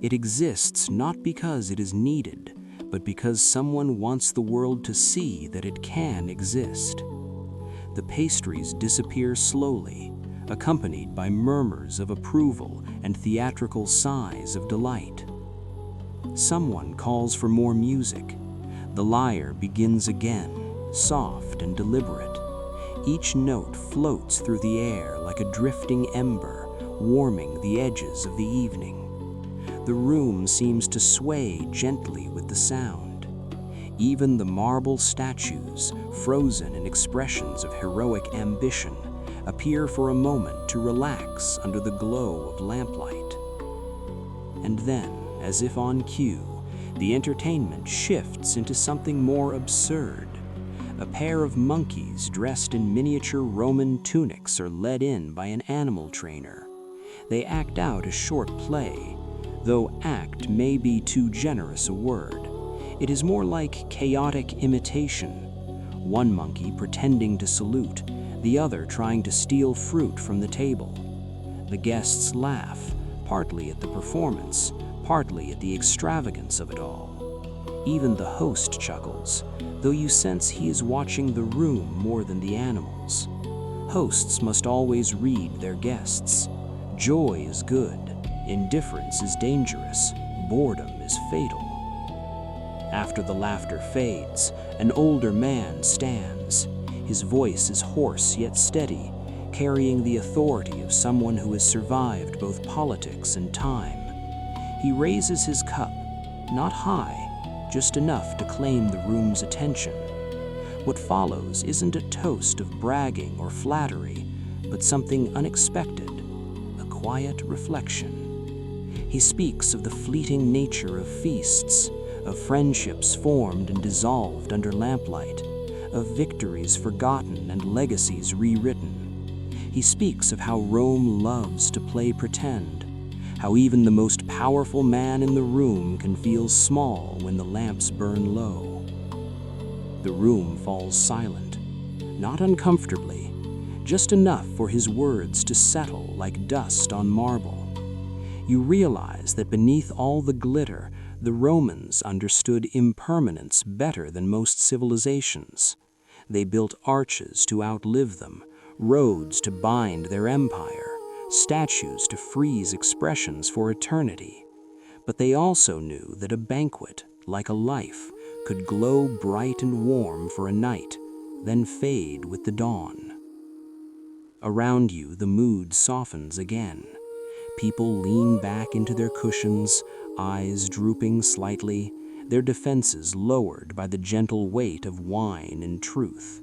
It exists not because it is needed, but because someone wants the world to see that it can exist. The pastries disappear slowly, accompanied by murmurs of approval and theatrical sighs of delight. Someone calls for more music. The lyre begins again, soft and deliberate. Each note floats through the air like a drifting ember, warming the edges of the evening. The room seems to sway gently with the sound. Even the marble statues, frozen in expressions of heroic ambition, appear for a moment to relax under the glow of lamplight. And then, as if on cue, the entertainment shifts into something more absurd. A pair of monkeys dressed in miniature Roman tunics are led in by an animal trainer. They act out a short play, though act may be too generous a word. It is more like chaotic imitation. One monkey pretending to salute, the other trying to steal fruit from the table. The guests laugh, partly at the performance, partly at the extravagance of it all. Even the host chuckles, though you sense he is watching the room more than the animals. Hosts must always read their guests. Joy is good, indifference is dangerous, boredom is fatal. After the laughter fades, an older man stands. His voice is hoarse yet steady, carrying the authority of someone who has survived both politics and time. He raises his cup, not high, just enough to claim the room's attention. What follows isn't a toast of bragging or flattery, but something unexpected, a quiet reflection. He speaks of the fleeting nature of feasts, of friendships formed and dissolved under lamplight, of victories forgotten and legacies rewritten. He speaks of how Rome loves to play pretend, how even the most powerful man in the room can feel small when the lamps burn low. The room falls silent, not uncomfortably, just enough for his words to settle like dust on marble. You realize that beneath all the glitter, the Romans understood impermanence better than most civilizations. They built arches to outlive them, roads to bind their empire, statues to freeze expressions for eternity. But they also knew that a banquet, like a life, could glow bright and warm for a night, then fade with the dawn. Around you, the mood softens again. People lean back into their cushions, eyes drooping slightly, their defenses lowered by the gentle weight of wine and truth.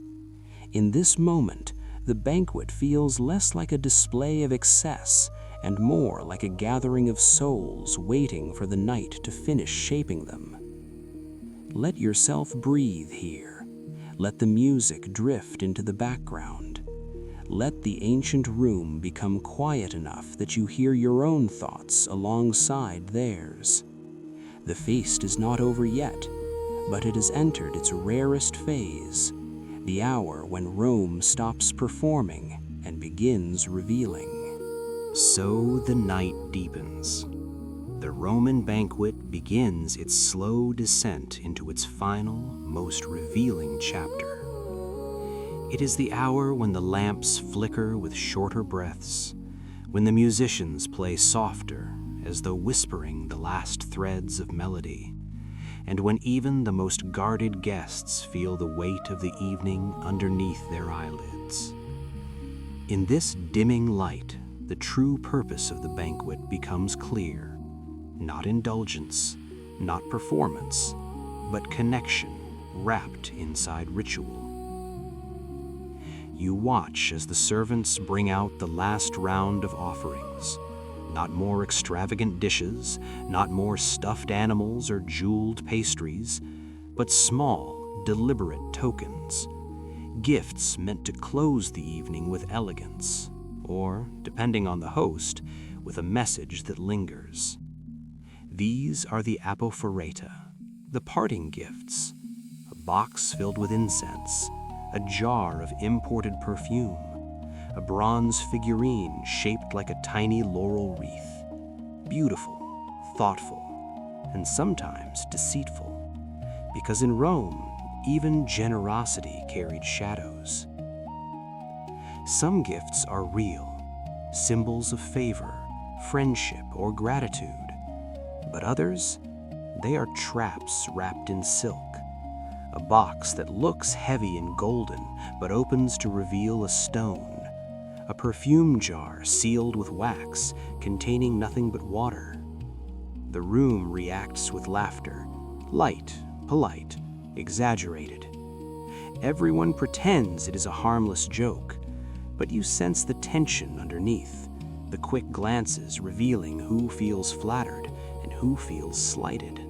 In this moment, the banquet feels less like a display of excess and more like a gathering of souls waiting for the night to finish shaping them. Let yourself breathe here. Let the music drift into the background. Let the ancient room become quiet enough that you hear your own thoughts alongside theirs. The feast is not over yet, but it has entered its rarest phase, the hour when Rome stops performing and begins revealing. So the night deepens. the Roman banquet begins its slow descent into its final, most revealing chapter. It is the hour when the lamps flicker with shorter breaths, when the musicians play softer, as though whispering the last threads of melody, and when even the most guarded guests feel the weight of the evening underneath their eyelids. In this dimming light, the true purpose of the banquet becomes clear. Not indulgence, not performance, but connection wrapped inside ritual. You watch as the servants bring out the last round of offerings. Not more extravagant dishes, not more stuffed animals or jeweled pastries, but small, deliberate tokens. Gifts meant to close the evening with elegance, or, depending on the host, with a message that lingers. These are the apophoreta, the parting gifts, a box filled with incense, a jar of imported perfume, a bronze figurine shaped like a tiny laurel wreath. Beautiful, thoughtful, and sometimes deceitful, because in Rome, even generosity carried shadows. Some gifts are real, symbols of favor, friendship, or gratitude. But others, they are traps wrapped in silk. A box that looks heavy and golden, but opens to reveal a stone. A perfume jar sealed with wax, containing nothing but water. The room reacts with laughter, light, polite, exaggerated. Everyone pretends it is a harmless joke, but you sense the tension underneath, the quick glances revealing who feels flattered and who feels slighted.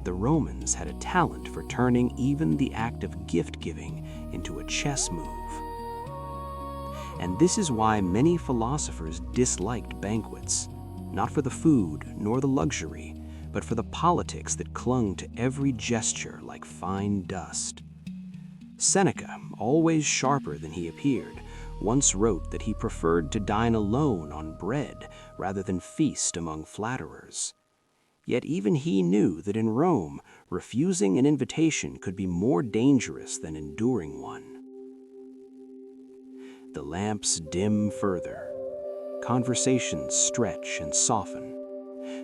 The Romans had a talent for turning even the act of gift-giving into a chess move. And this is why many philosophers disliked banquets, not for the food nor the luxury, but for the politics that clung to every gesture like fine dust. Seneca, always sharper than he appeared, once wrote that he preferred to dine alone on bread rather than feast among flatterers. Yet even he knew that in Rome, refusing an invitation could be more dangerous than enduring one. The lamps dim further. Conversations stretch and soften.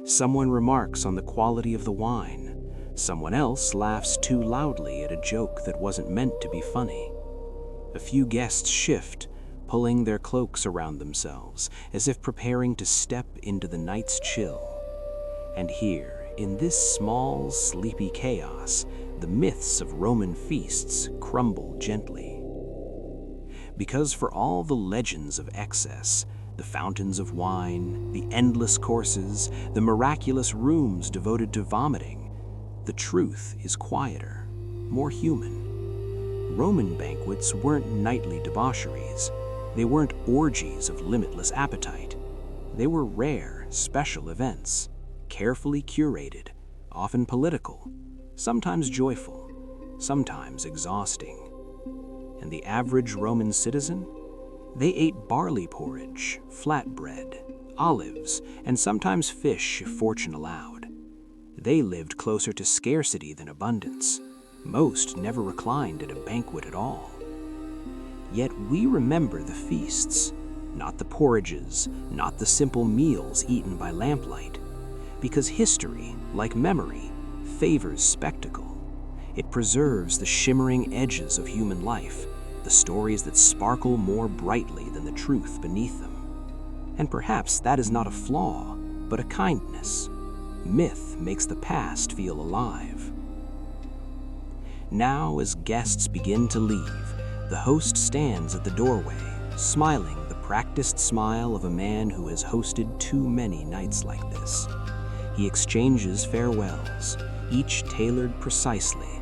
Someone remarks on the quality of the wine. Someone else laughs too loudly at a joke that wasn't meant to be funny. A few guests shift, pulling their cloaks around themselves, as if preparing to step into the night's chill. And here, in this small, sleepy chaos, the myths of Roman feasts crumble gently. Because for all the legends of excess, the fountains of wine, the endless courses, the miraculous rooms devoted to vomiting, the truth is quieter, more human. Roman banquets weren't nightly debaucheries. They weren't orgies of limitless appetite. They were rare, special events, carefully curated, often political, sometimes joyful, sometimes exhausting. And the average Roman citizen? They ate barley porridge, flatbread, olives, and sometimes fish if fortune allowed. They lived closer to scarcity than abundance. Most never reclined at a banquet at all. Yet we remember the feasts, not the porridges, not the simple meals eaten by lamplight, because history, like memory, favors spectacle. It preserves the shimmering edges of human life, the stories that sparkle more brightly than the truth beneath them. And perhaps that is not a flaw, but a kindness. Myth makes the past feel alive. Now, as guests begin to leave, the host stands at the doorway, smiling the practiced smile of a man who has hosted too many nights like this. He exchanges farewells, each tailored precisely,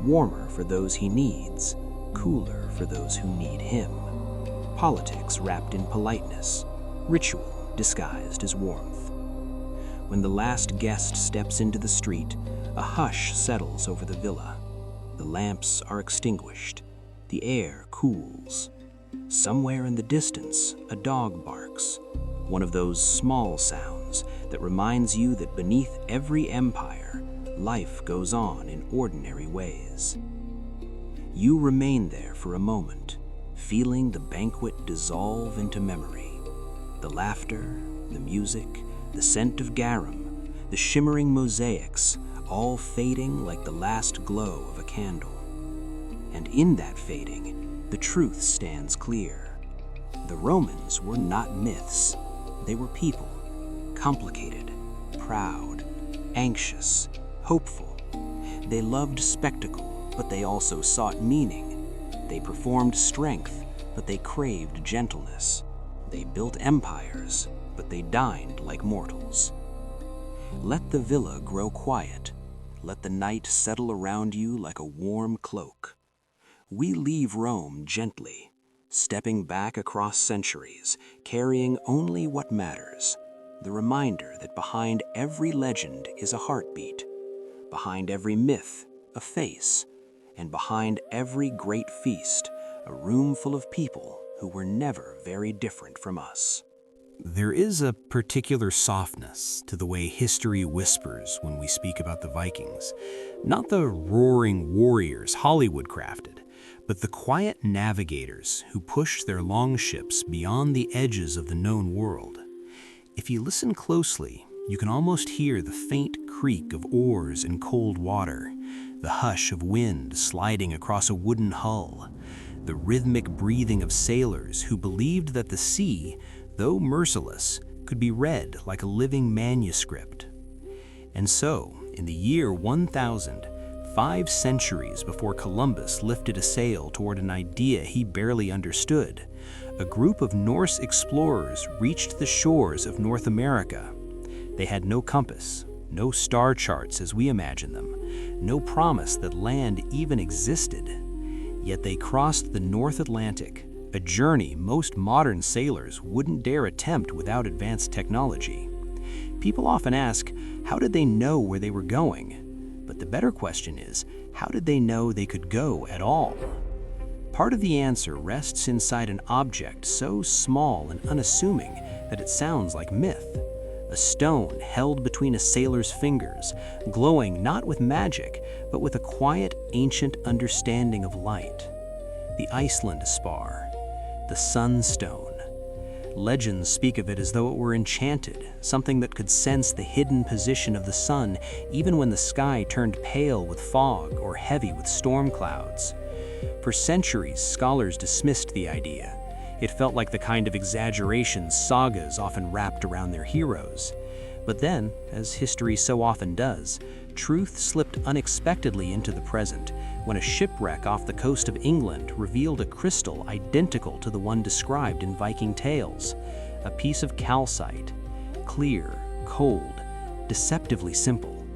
warmer for those he needs, cooler for those who need him. Politics wrapped in politeness, ritual disguised as warmth. When the last guest steps into the street, a hush settles over the villa. The lamps are extinguished. The air cools. Somewhere in the distance, a dog barks, one of those small sounds echoes that reminds you that beneath every empire, life goes on in ordinary ways. You remain there for a moment, feeling the banquet dissolve into memory. The laughter, the music, the scent of garum, the shimmering mosaics, all fading like the last glow of a candle. And in that fading, the truth stands clear. The Romans were not myths. They were people, complicated, proud, anxious, hopeful. They loved spectacle, but they also sought meaning. They performed strength, but they craved gentleness. They built empires, but they dined like mortals. Let the villa grow quiet. Let the night settle around you like a warm cloak. We leave Rome gently, stepping back across centuries, carrying only what matters, the reminder that behind every legend is a heartbeat, behind every myth, a face, and behind every great feast, a room full of people who were never very different from us. There is a particular softness to the way history whispers when we speak about the Vikings, not the roaring warriors Hollywood crafted, but the quiet navigators who pushed their longships beyond the edges of the known world. If you listen closely, you can almost hear the faint creak of oars in cold water, the hush of wind sliding across a wooden hull, the rhythmic breathing of sailors who believed that the sea, though merciless, could be read like a living manuscript. And so, in the year 1000, 5 centuries before Columbus lifted a sail toward an idea he barely understood, a group of Norse explorers reached the shores of North America. They had no compass, no star charts as we imagine them, no promise that land even existed. Yet they crossed the North Atlantic, a journey most modern sailors wouldn't dare attempt without advanced technology. People often ask, how did they know where they were going? But the better question is, how did they know they could go at all? Part of the answer rests inside an object so small and unassuming that it sounds like myth. A stone held between a sailor's fingers, glowing not with magic, but with a quiet, ancient understanding of light. The Iceland spar, the sunstone. Legends speak of it as though it were enchanted, something that could sense the hidden position of the sun even when the sky turned pale with fog or heavy with storm clouds. For centuries, scholars dismissed the idea. It felt like the kind of exaggeration sagas often wrapped around their heroes. But then, as history so often does, truth slipped unexpectedly into the present when a shipwreck off the coast of England revealed a crystal identical to the one described in Viking tales, a piece of calcite, clear, cold, deceptively simple.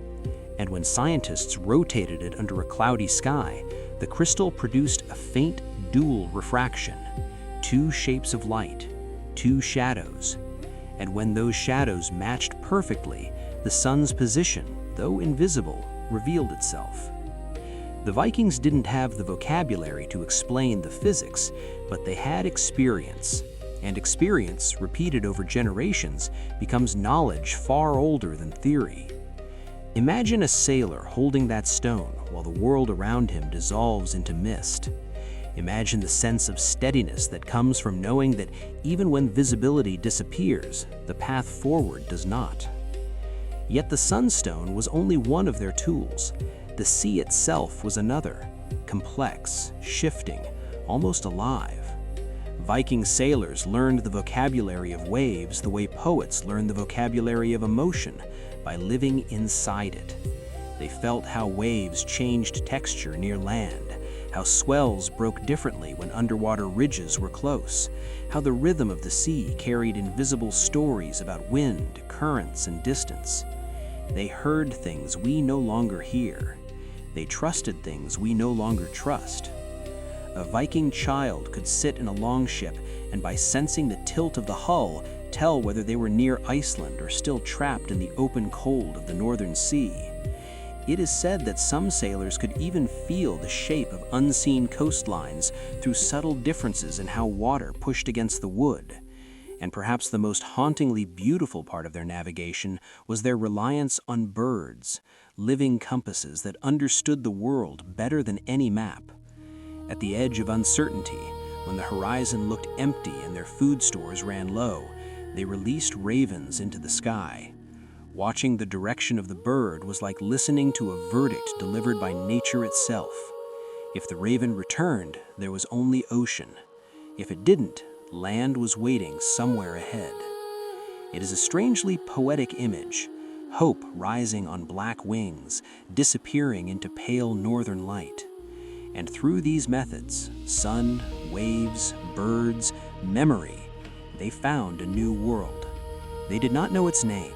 And when scientists rotated it under a cloudy sky, the crystal produced a faint dual refraction, 2 shapes of light, 2 shadows. And when those shadows matched perfectly, the sun's position, though invisible, revealed itself. The Vikings didn't have the vocabulary to explain the physics, but they had experience. And experience, repeated over generations, becomes knowledge far older than theory. Imagine a sailor holding that stone while the world around him dissolves into mist. Imagine the sense of steadiness that comes from knowing that even when visibility disappears, the path forward does not. Yet the sunstone was only one of their tools. The sea itself was another, complex, shifting, almost alive. Viking sailors learned the vocabulary of waves the way poets learn the vocabulary of emotion, by living inside it. They felt how waves changed texture near land, how swells broke differently when underwater ridges were close, how the rhythm of the sea carried invisible stories about wind, currents, and distance. They heard things we no longer hear. They trusted things we no longer trust. A Viking child could sit in a longship and by sensing the tilt of the hull, tell whether they were near Iceland or still trapped in the open cold of the northern sea. It is said that some sailors could even feel the shape of unseen coastlines through subtle differences in how water pushed against the wood. And perhaps the most hauntingly beautiful part of their navigation was their reliance on birds, living compasses that understood the world better than any map. At the edge of uncertainty, when the horizon looked empty and their food stores ran low, they released ravens into the sky. Watching the direction of the bird was like listening to a verdict delivered by nature itself. If the raven returned, there was only ocean. If it didn't, land was waiting somewhere ahead. It is a strangely poetic image, hope rising on black wings, disappearing into pale northern light. And through these methods, sun, waves, birds, memory, they found a new world. They did not know its name.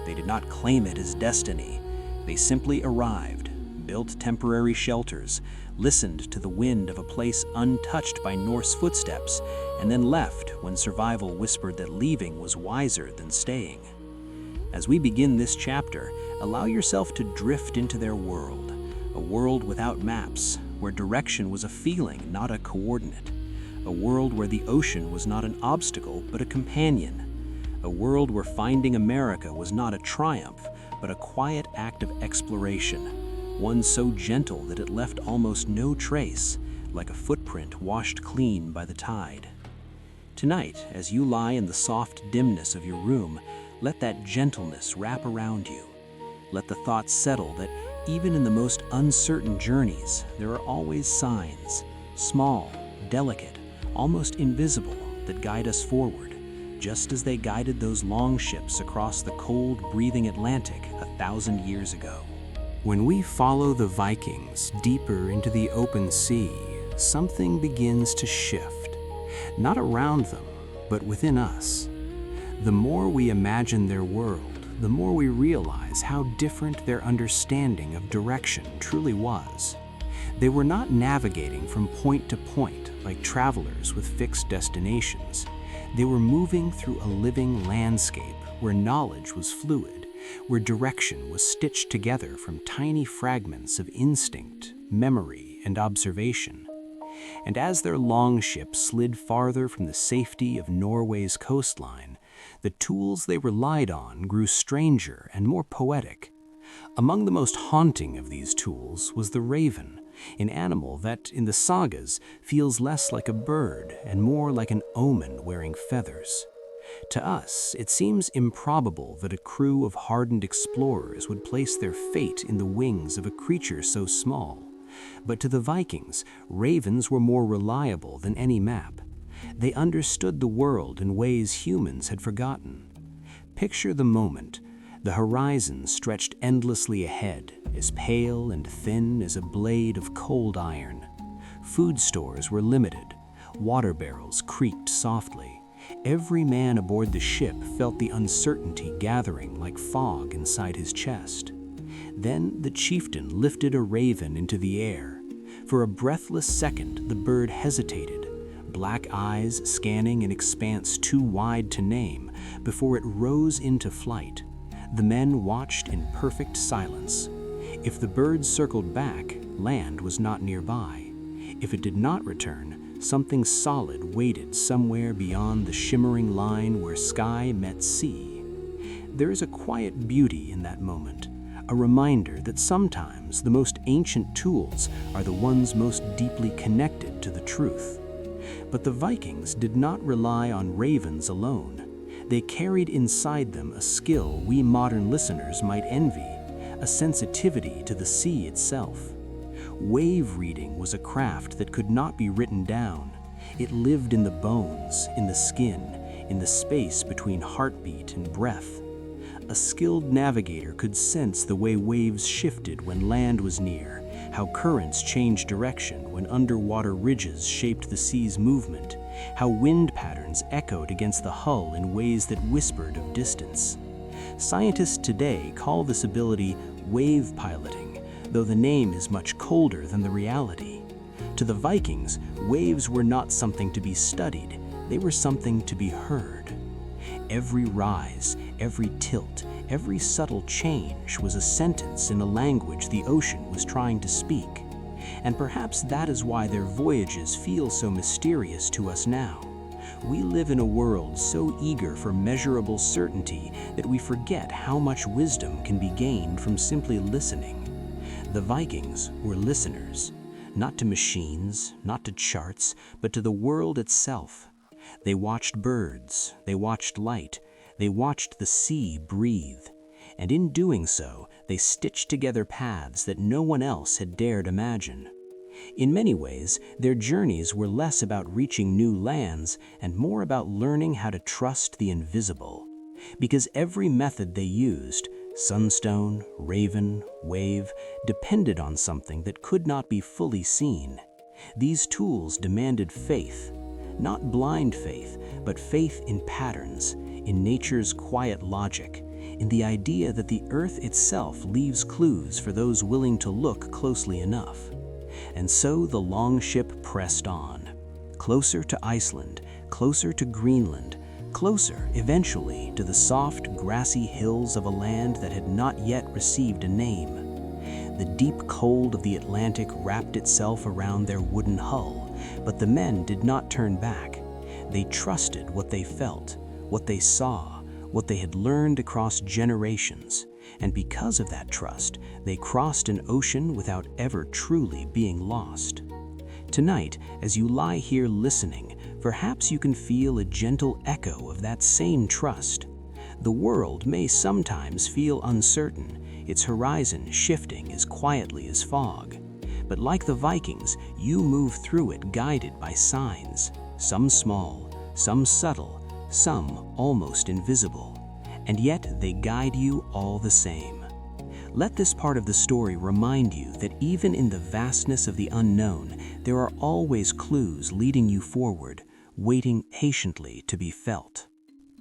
They did not claim it as destiny. They simply arrived, built temporary shelters, listened to the wind of a place untouched by Norse footsteps, and then left when survival whispered that leaving was wiser than staying. As we begin this chapter, allow yourself to drift into their world, a world without maps, where direction was a feeling, not a coordinate, a world where the ocean was not an obstacle, but a companion, a world where finding America was not a triumph, but a quiet act of exploration, one so gentle that it left almost no trace, like a footprint washed clean by the tide. Tonight, as you lie in the soft dimness of your room, let that gentleness wrap around you. Let the thought settle that even in the most uncertain journeys, there are always signs, small, delicate, almost invisible, that guide us forward, just as they guided those long ships across the cold, breathing Atlantic 1,000 years ago. When we follow the Vikings deeper into the open sea, something begins to shift, not around them, but within us. The more we imagine their world, the more we realize how different their understanding of direction truly was. They were not navigating from point to point like travelers with fixed destinations. They were moving through a living landscape where knowledge was fluid, where direction was stitched together from tiny fragments of instinct, memory, and observation. And as their longship slid farther from the safety of Norway's coastline, the tools they relied on grew stranger and more poetic. Among the most haunting of these tools was the raven, an animal that, in the sagas, feels less like a bird and more like an omen wearing feathers. To us, it seems improbable that a crew of hardened explorers would place their fate in the wings of a creature so small. But to the Vikings, ravens were more reliable than any map. They understood the world in ways humans had forgotten. Picture the moment. The horizon stretched endlessly ahead, as pale and thin as a blade of cold iron. Food stores were limited. Water barrels creaked softly. Every man aboard the ship felt the uncertainty gathering like fog inside his chest. Then the chieftain lifted a raven into the air. For a breathless second, the bird hesitated, black eyes scanning an expanse too wide to name, before it rose into flight. The men watched in perfect silence. If the bird circled back, land was not nearby. If it did not return, something solid waited somewhere beyond the shimmering line where sky met sea. There is a quiet beauty in that moment, a reminder that sometimes the most ancient tools are the ones most deeply connected to the truth. But the Vikings did not rely on ravens alone. They carried inside them a skill we modern listeners might envy, a sensitivity to the sea itself. Wave reading was a craft that could not be written down. It lived in the bones, in the skin, in the space between heartbeat and breath. A skilled navigator could sense the way waves shifted when land was near, how currents changed direction when underwater ridges shaped the sea's movement, how wind patterns echoed against the hull in ways that whispered of distance. Scientists today call this ability wave piloting, though the name is much colder than the reality. To the Vikings, waves were not something to be studied, they were something to be heard. Every rise, every tilt, every subtle change was a sentence in a language the ocean was trying to speak. And perhaps that is why their voyages feel so mysterious to us now. We live in a world so eager for measurable certainty that we forget how much wisdom can be gained from simply listening. The Vikings were listeners, not to machines, not to charts, but to the world itself. They watched birds, they watched light, they watched the sea breathe, and in doing so, they stitched together paths that no one else had dared imagine. In many ways, their journeys were less about reaching new lands and more about learning how to trust the invisible. Because every method they used, sunstone, raven, wave, depended on something that could not be fully seen. These tools demanded faith, not blind faith, but faith in patterns, in nature's quiet logic, in the idea that the earth itself leaves clues for those willing to look closely enough. And so the long ship pressed on, closer to Iceland, closer to Greenland, closer, eventually, to the soft, grassy hills of a land that had not yet received a name. The deep cold of the Atlantic wrapped itself around their wooden hull, but the men did not turn back. They trusted what they felt, what they saw, what they had learned across generations, and because of that trust, they crossed an ocean without ever truly being lost. Tonight, as you lie here listening, perhaps you can feel a gentle echo of that same trust. The world may sometimes feel uncertain, its horizon shifting as quietly as fog. But like the Vikings, you move through it guided by signs, some small, some subtle, some almost invisible. And yet they guide you all the same. Let this part of the story remind you that even in the vastness of the unknown, there are always clues leading you forward, waiting patiently to be felt.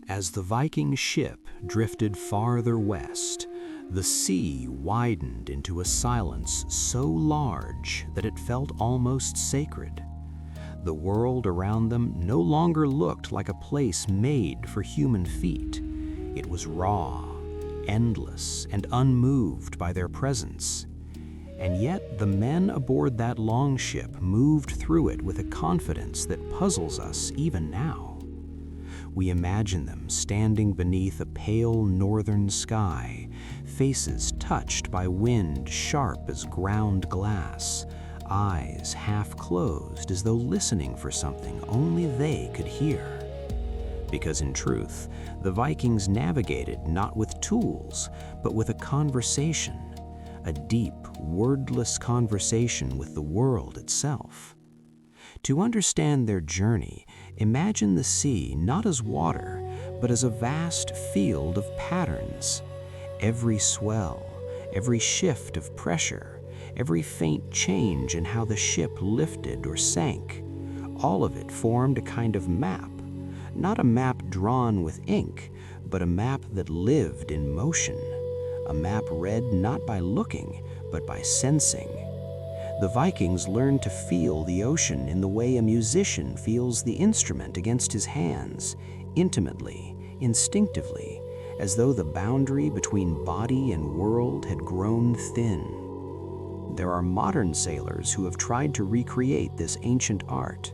As the Viking ship drifted farther west, the sea widened into a silence so large that it felt almost sacred. The world around them no longer looked like a place made for human feet. It was raw, endless, and unmoved by their presence. And yet the men aboard that longship moved through it with a confidence that puzzles us even now. We imagine them standing beneath a pale northern sky, faces touched by wind sharp as ground glass, eyes half closed as though listening for something only they could hear. Because in truth, the Vikings navigated not with tools, but with a conversation, a deep, wordless conversation with the world itself. To understand their journey, imagine the sea not as water, but as a vast field of patterns. Every swell, every shift of pressure, every faint change in how the ship lifted or sank, all of it formed a kind of map. Not a map drawn with ink, but a map that lived in motion. A map read not by looking, but by sensing. The Vikings learned to feel the ocean in the way a musician feels the instrument against his hands, intimately, instinctively, as though the boundary between body and world had grown thin. There are modern sailors who have tried to recreate this ancient art.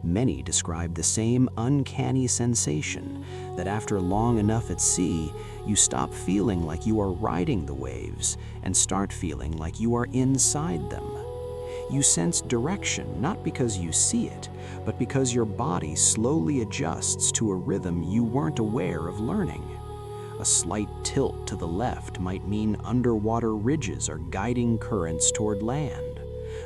Many describe the same uncanny sensation that after long enough at sea, you stop feeling like you are riding the waves and start feeling like you are inside them. You sense direction not because you see it, but because your body slowly adjusts to a rhythm you weren't aware of learning. A slight tilt to the left might mean underwater ridges are guiding currents toward land.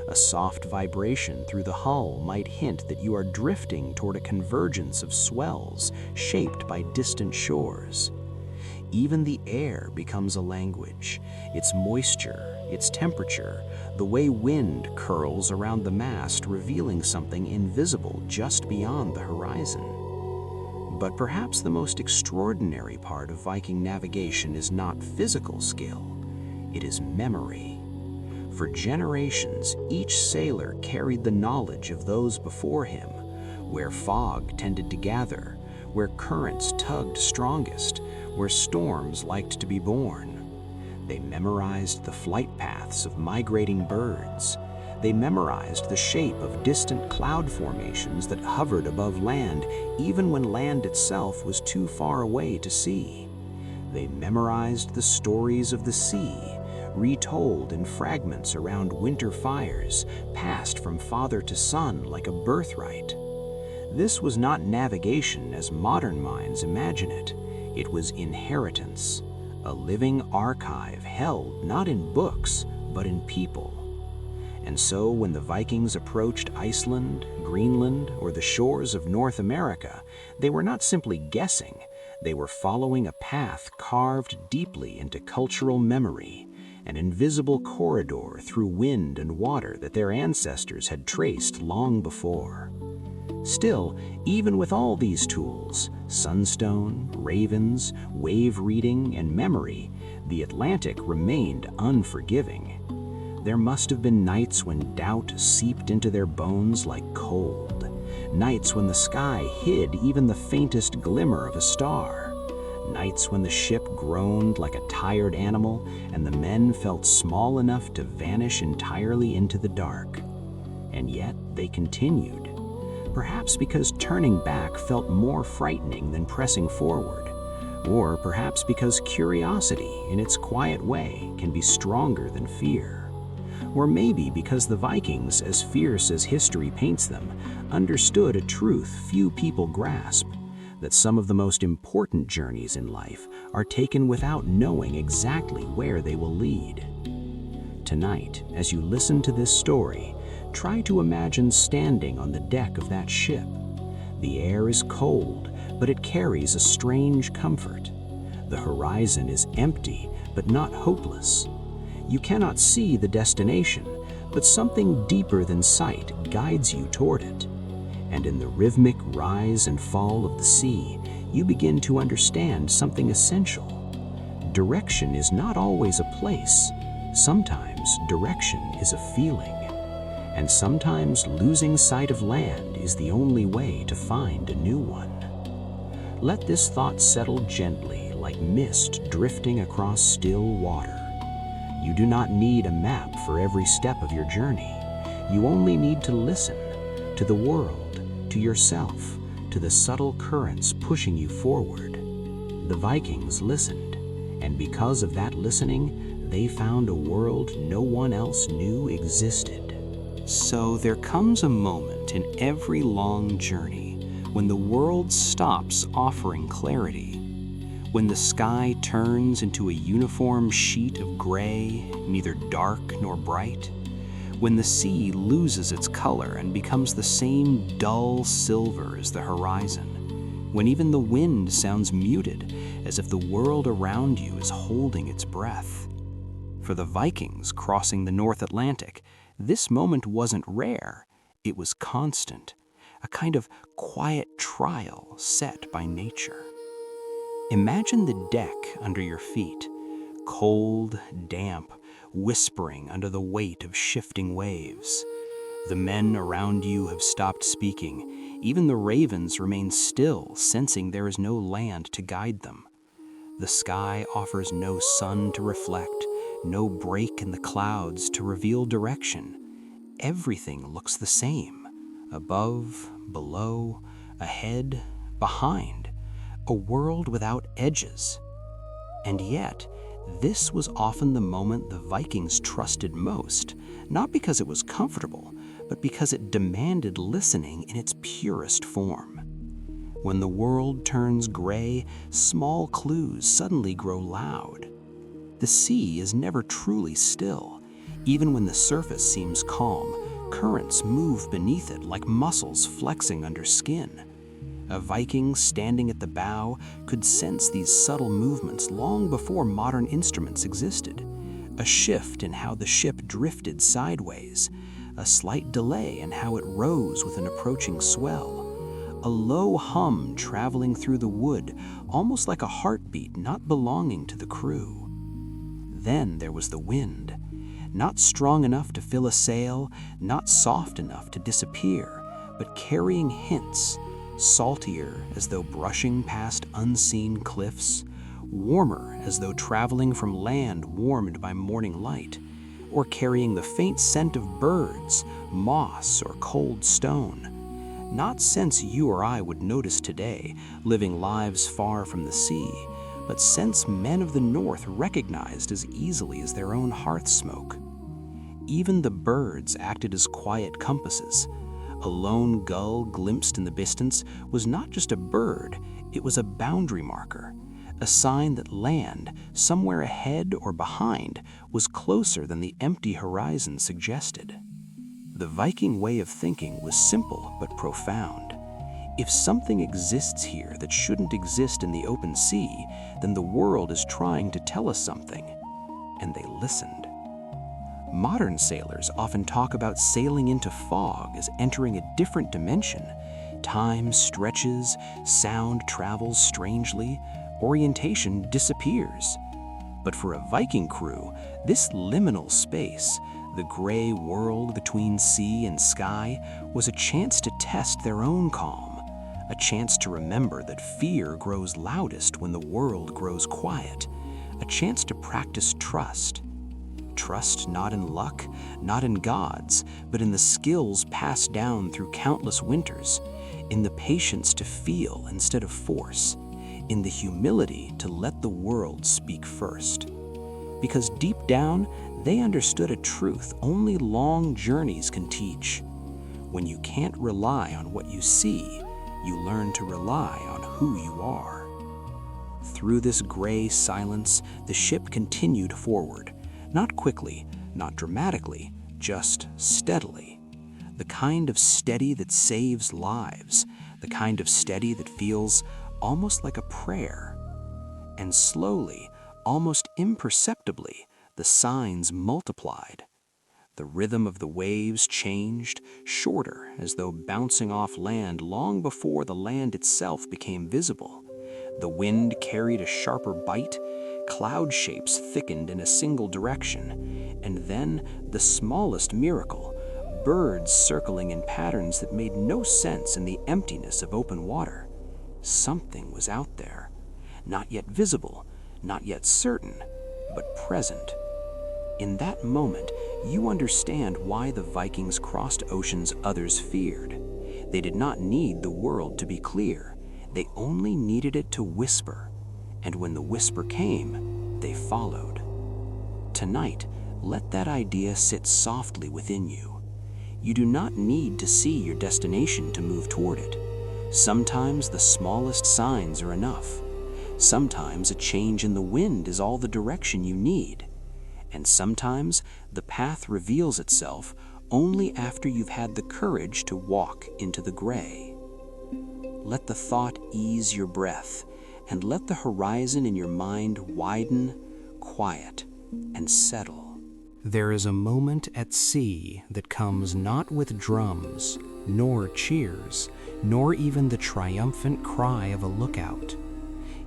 A soft vibration through the hull might hint that you are drifting toward a convergence of swells shaped by distant shores. Even the air becomes a language. Its moisture, its temperature, the way wind curls around the mast revealing something invisible just beyond the horizon. But perhaps the most extraordinary part of Viking navigation is not physical skill, it is memory. For generations, each sailor carried the knowledge of those before him, where fog tended to gather, where currents tugged strongest, where storms liked to be born. They memorized the flight paths of migrating birds. They memorized the shape of distant cloud formations that hovered above land, even when land itself was too far away to see. They memorized the stories of the sea, retold in fragments around winter fires, passed from father to son like a birthright. This was not navigation as modern minds imagine it. It was inheritance, a living archive held not in books, but in people. And so when the Vikings approached Iceland, Greenland, or the shores of North America, they were not simply guessing. They were following a path carved deeply into cultural memory, an invisible corridor through wind and water that their ancestors had traced long before. Still, even with all these tools, sunstone, ravens, wave reading, and memory, the Atlantic remained unforgiving. There must have been nights when doubt seeped into their bones like cold, nights when the sky hid even the faintest glimmer of a star, nights when the ship groaned like a tired animal and the men felt small enough to vanish entirely into the dark. And yet they continued, perhaps because turning back felt more frightening than pressing forward, or perhaps because curiosity, in its quiet way, can be stronger than fear. Or maybe because the Vikings, as fierce as history paints them, understood a truth few people grasp, that some of the most important journeys in life are taken without knowing exactly where they will lead. Tonight, as you listen to this story, try to imagine standing on the deck of that ship. The air is cold, but it carries a strange comfort. The horizon is empty, but not hopeless. You cannot see the destination, but something deeper than sight guides you toward it. And in the rhythmic rise and fall of the sea, you begin to understand something essential. Direction is not always a place. Sometimes direction is a feeling. And sometimes losing sight of land is the only way to find a new one. Let this thought settle gently like mist drifting across still water. You do not need a map for every step of your journey. You only need to listen to the world, to yourself, to the subtle currents pushing you forward. The Vikings listened, and because of that listening, they found a world no one else knew existed. So there comes a moment in every long journey when the world stops offering clarity. When the sky turns into a uniform sheet of gray, neither dark nor bright. When the sea loses its color and becomes the same dull silver as the horizon. When even the wind sounds muted, as if the world around you is holding its breath. For the Vikings crossing the North Atlantic, this moment wasn't rare, it was constant, a kind of quiet trial set by nature. Imagine the deck under your feet, cold, damp, whispering under the weight of shifting waves. The men around you have stopped speaking. Even the ravens remain still, sensing there is no land to guide them. The sky offers no sun to reflect, no break in the clouds to reveal direction. Everything looks the same, above, below, ahead, behind. A world without edges. And yet, this was often the moment the Vikings trusted most, not because it was comfortable, but because it demanded listening in its purest form. When the world turns gray, small clues suddenly grow loud. The sea is never truly still. Even when the surface seems calm, currents move beneath it like muscles flexing under skin. A Viking standing at the bow could sense these subtle movements long before modern instruments existed. A shift in how the ship drifted sideways, a slight delay in how it rose with an approaching swell, a low hum traveling through the wood, almost like a heartbeat not belonging to the crew. Then there was the wind, not strong enough to fill a sail, not soft enough to disappear, but carrying hints, saltier as though brushing past unseen cliffs, warmer as though traveling from land warmed by morning light, or carrying the faint scent of birds, moss, or cold stone. Not scents you or I would notice today, living lives far from the sea, but scents men of the north recognized as easily as their own hearth smoke. Even the birds acted as quiet compasses. A lone gull glimpsed in the distance was not just a bird, it was a boundary marker, a sign that land, somewhere ahead or behind, was closer than the empty horizon suggested. The Viking way of thinking was simple but profound. If something exists here that shouldn't exist in the open sea, then the world is trying to tell us something. And they listened. Modern sailors often talk about sailing into fog as entering a different dimension. Time stretches, sound travels strangely, orientation disappears. But for a Viking crew, this liminal space, the gray world between sea and sky, was a chance to test their own calm, a chance to remember that fear grows loudest when the world grows quiet, a chance to practice trust. Trust not in luck, not in gods, but in the skills passed down through countless winters, in the patience to feel instead of force, in the humility to let the world speak first. Because deep down, they understood a truth only long journeys can teach. When you can't rely on what you see, you learn to rely on who you are. Through this gray silence, the ship continued forward. Not quickly, not dramatically, just steadily. The kind of steady that saves lives, the kind of steady that feels almost like a prayer. And slowly, almost imperceptibly, the signs multiplied. The rhythm of the waves changed, shorter, as though bouncing off land long before the land itself became visible. The wind carried a sharper bite, cloud shapes thickened in a single direction, and then the smallest miracle, birds circling in patterns that made no sense in the emptiness of open water. Something was out there, not yet visible, not yet certain, but present. In that moment, you understand why the Vikings crossed oceans others feared. They did not need the world to be clear. They only needed it to whisper. And when the whisper came, they followed. Tonight, let that idea sit softly within you. You do not need to see your destination to move toward it. Sometimes the smallest signs are enough. Sometimes a change in the wind is all the direction you need. And sometimes the path reveals itself only after you've had the courage to walk into the gray. Let the thought ease your breath, and let the horizon in your mind widen, quiet, and settle. There is a moment at sea that comes not with drums, nor cheers, nor even the triumphant cry of a lookout.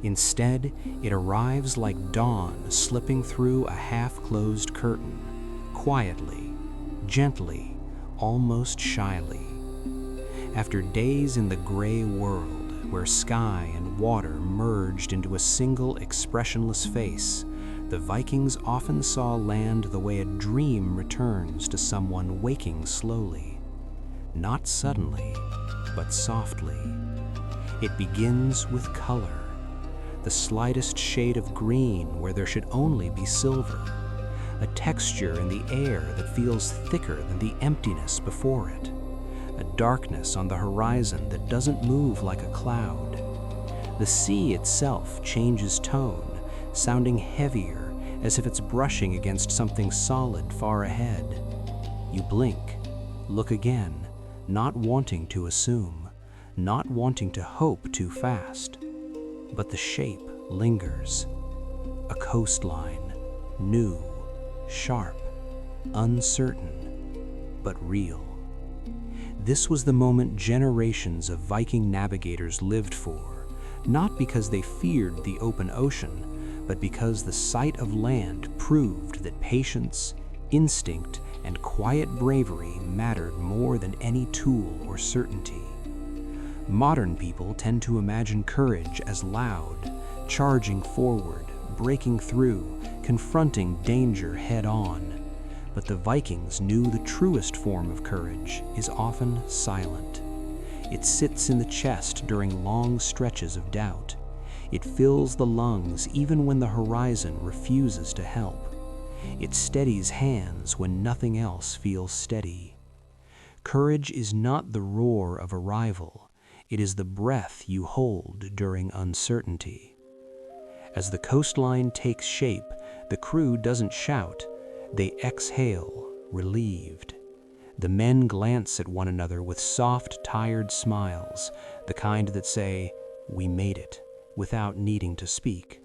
Instead, it arrives like dawn slipping through a half-closed curtain, quietly, gently, almost shyly. After days in the gray world, where sky and water merged into a single expressionless face, the Vikings often saw land the way a dream returns to someone waking slowly. Not suddenly, but softly. It begins with color. The slightest shade of green where there should only be silver, a texture in the air that feels thicker than the emptiness before it, a darkness on the horizon that doesn't move like a cloud. The sea itself changes tone, sounding heavier, as if it's brushing against something solid far ahead. You blink, look again, not wanting to assume, not wanting to hope too fast. But the shape lingers. A coastline, new, sharp, uncertain, but real. This was the moment generations of Viking navigators lived for, not because they feared the open ocean, but because the sight of land proved that patience, instinct, and quiet bravery mattered more than any tool or certainty. Modern people tend to imagine courage as loud, charging forward, breaking through, confronting danger head-on. But the Vikings knew the truest form of courage is often silent. It sits in the chest during long stretches of doubt. It fills the lungs even when the horizon refuses to help. It steadies hands when nothing else feels steady. Courage is not the roar of a rival. It is the breath you hold during uncertainty. As the coastline takes shape, the crew doesn't shout. They exhale, relieved. The men glance at one another with soft, tired smiles, the kind that say, "We made it," without needing to speak.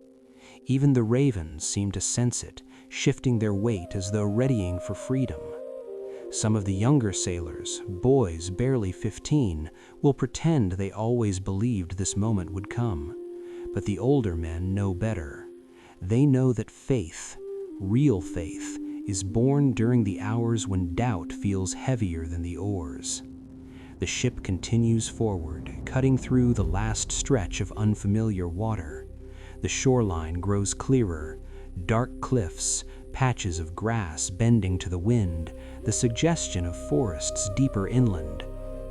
Even the ravens seem to sense it, shifting their weight as though readying for freedom. Some of the younger sailors, boys barely 15, will pretend they always believed this moment would come. But the older men know better. They know that faith, real faith, is born during the hours when doubt feels heavier than the oars. The ship continues forward, cutting through the last stretch of unfamiliar water. The shoreline grows clearer, dark cliffs, patches of grass bending to the wind, the suggestion of forests deeper inland.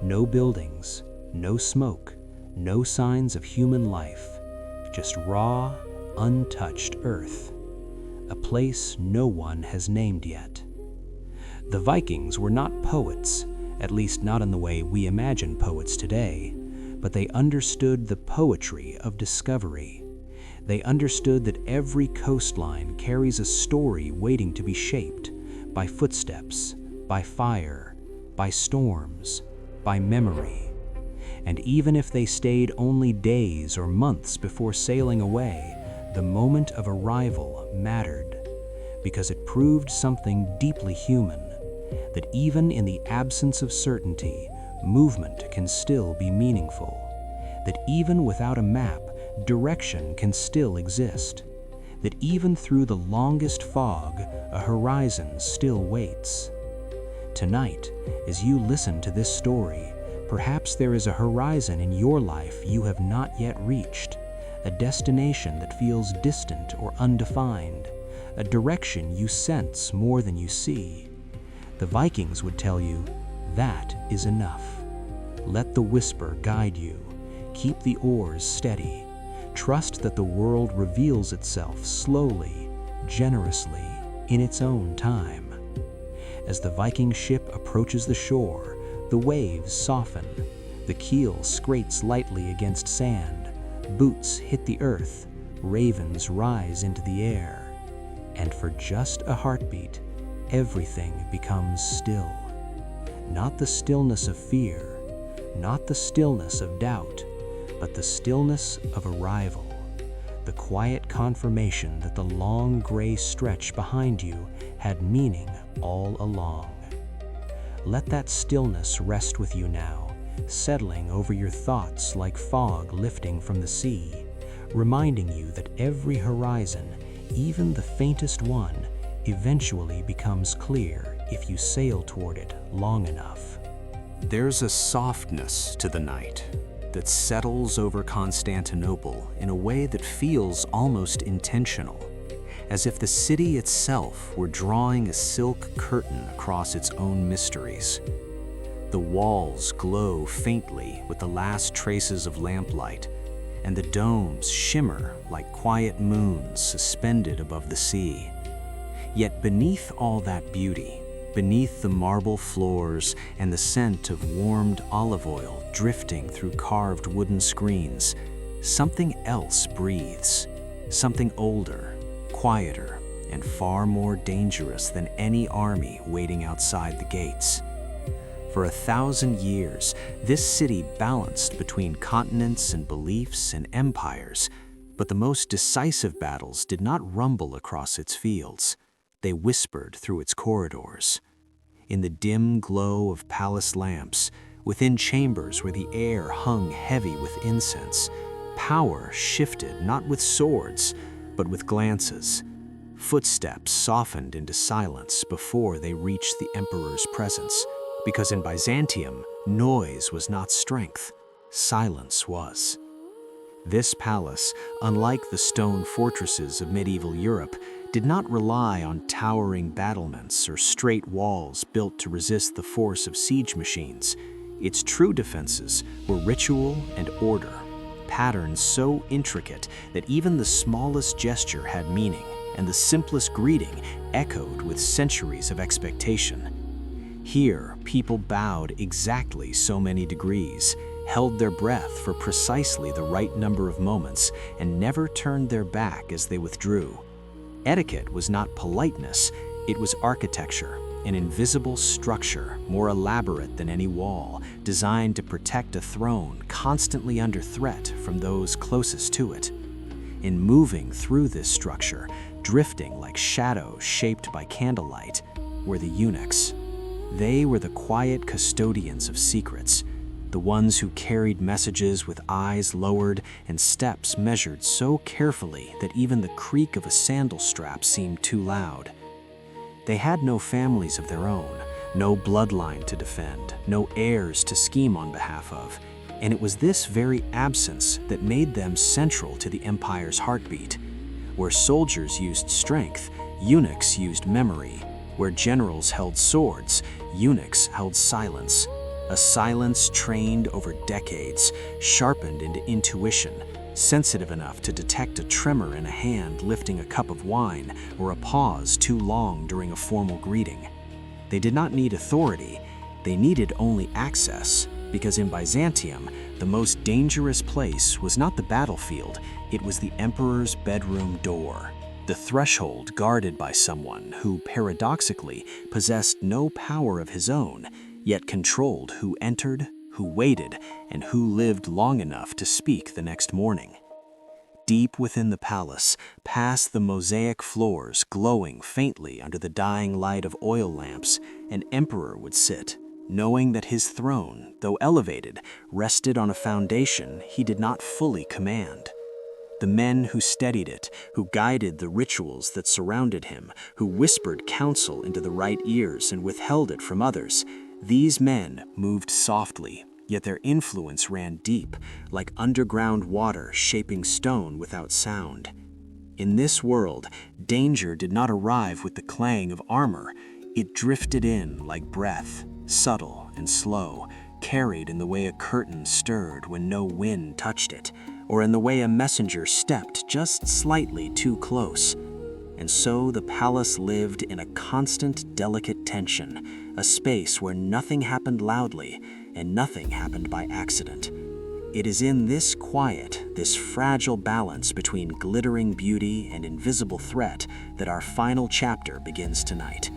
No buildings, no smoke, no signs of human life, just raw, untouched earth. A place no one has named yet. The Vikings were not poets, at least not in the way we imagine poets today, but they understood the poetry of discovery. They understood that every coastline carries a story waiting to be shaped by footsteps, by fire, by storms, by memory. And even if they stayed only days or months before sailing away, the moment of arrival mattered, because it proved something deeply human, that even in the absence of certainty, movement can still be meaningful, that even without a map, direction can still exist, that even through the longest fog, a horizon still waits. Tonight, as you listen to this story, perhaps there is a horizon in your life you have not yet reached, a destination that feels distant or undefined, a direction you sense more than you see. The Vikings would tell you, that is enough. Let the whisper guide you. Keep the oars steady. Trust that the world reveals itself slowly, generously, in its own time. As the Viking ship approaches the shore, the waves soften. The keel scrapes lightly against sand. Boots hit the earth, ravens rise into the air, and for just a heartbeat, everything becomes still. Not the stillness of fear, not the stillness of doubt, but the stillness of arrival, the quiet confirmation that the long gray stretch behind you had meaning all along. Let that stillness rest with you now, settling over your thoughts like fog lifting from the sea, reminding you that every horizon, even the faintest one, eventually becomes clear if you sail toward it long enough. There's a softness to the night that settles over Constantinople in a way that feels almost intentional, as if the city itself were drawing a silk curtain across its own mysteries. The walls glow faintly with the last traces of lamplight, and the domes shimmer like quiet moons suspended above the sea. Yet beneath all that beauty, beneath the marble floors and the scent of warmed olive oil drifting through carved wooden screens, something else breathes, something older, quieter, and far more dangerous than any army waiting outside the gates. For 1,000 years, this city balanced between continents and beliefs and empires, but the most decisive battles did not rumble across its fields. They whispered through its corridors. In the dim glow of palace lamps, within chambers where the air hung heavy with incense, power shifted not with swords, but with glances. Footsteps softened into silence before they reached the emperor's presence, because in Byzantium, noise was not strength, silence was. This palace, unlike the stone fortresses of medieval Europe, did not rely on towering battlements or straight walls built to resist the force of siege machines. Its true defenses were ritual and order, patterns so intricate that even the smallest gesture had meaning, and the simplest greeting echoed with centuries of expectation. Here, people bowed exactly so many degrees, held their breath for precisely the right number of moments, and never turned their back as they withdrew. Etiquette was not politeness, it was architecture, an invisible structure more elaborate than any wall, designed to protect a throne constantly under threat from those closest to it. In moving through this structure, drifting like shadows shaped by candlelight, were the eunuchs. They were the quiet custodians of secrets, the ones who carried messages with eyes lowered and steps measured so carefully that even the creak of a sandal strap seemed too loud. They had no families of their own, no bloodline to defend, no heirs to scheme on behalf of, and it was this very absence that made them central to the empire's heartbeat. Where soldiers used strength, eunuchs used memory. Where generals held swords, eunuchs held silence. A silence trained over decades, sharpened into intuition, sensitive enough to detect a tremor in a hand lifting a cup of wine or a pause too long during a formal greeting. They did not need authority, they needed only access, because in Byzantium, the most dangerous place was not the battlefield, it was the emperor's bedroom door, the threshold guarded by someone who, paradoxically, possessed no power of his own, yet controlled who entered, who waited, and who lived long enough to speak the next morning. Deep within the palace, past the mosaic floors glowing faintly under the dying light of oil lamps, an emperor would sit, knowing that his throne, though elevated, rested on a foundation he did not fully command. The men who steadied it, who guided the rituals that surrounded him, who whispered counsel into the right ears and withheld it from others, these men moved softly, yet their influence ran deep, like underground water shaping stone without sound. In this world, danger did not arrive with the clang of armor. It drifted in like breath, subtle and slow, carried in the way a curtain stirred when no wind touched it, or in the way a messenger stepped just slightly too close. And so the palace lived in a constant, delicate tension, a space where nothing happened loudly and nothing happened by accident. It is in this quiet, this fragile balance between glittering beauty and invisible threat that our final chapter begins tonight.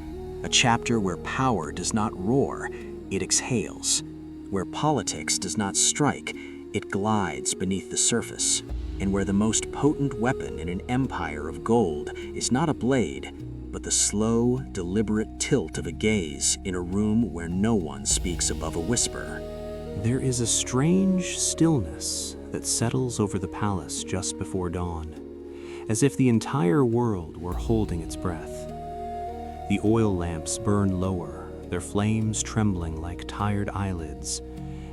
A chapter where power does not roar, it exhales. Where politics does not strike, it glides beneath the surface. And where the most potent weapon in an empire of gold is not a blade, but the slow, deliberate tilt of a gaze in a room where no one speaks above a whisper. There is a strange stillness that settles over the palace just before dawn, as if the entire world were holding its breath. The oil lamps burn lower, their flames trembling like tired eyelids,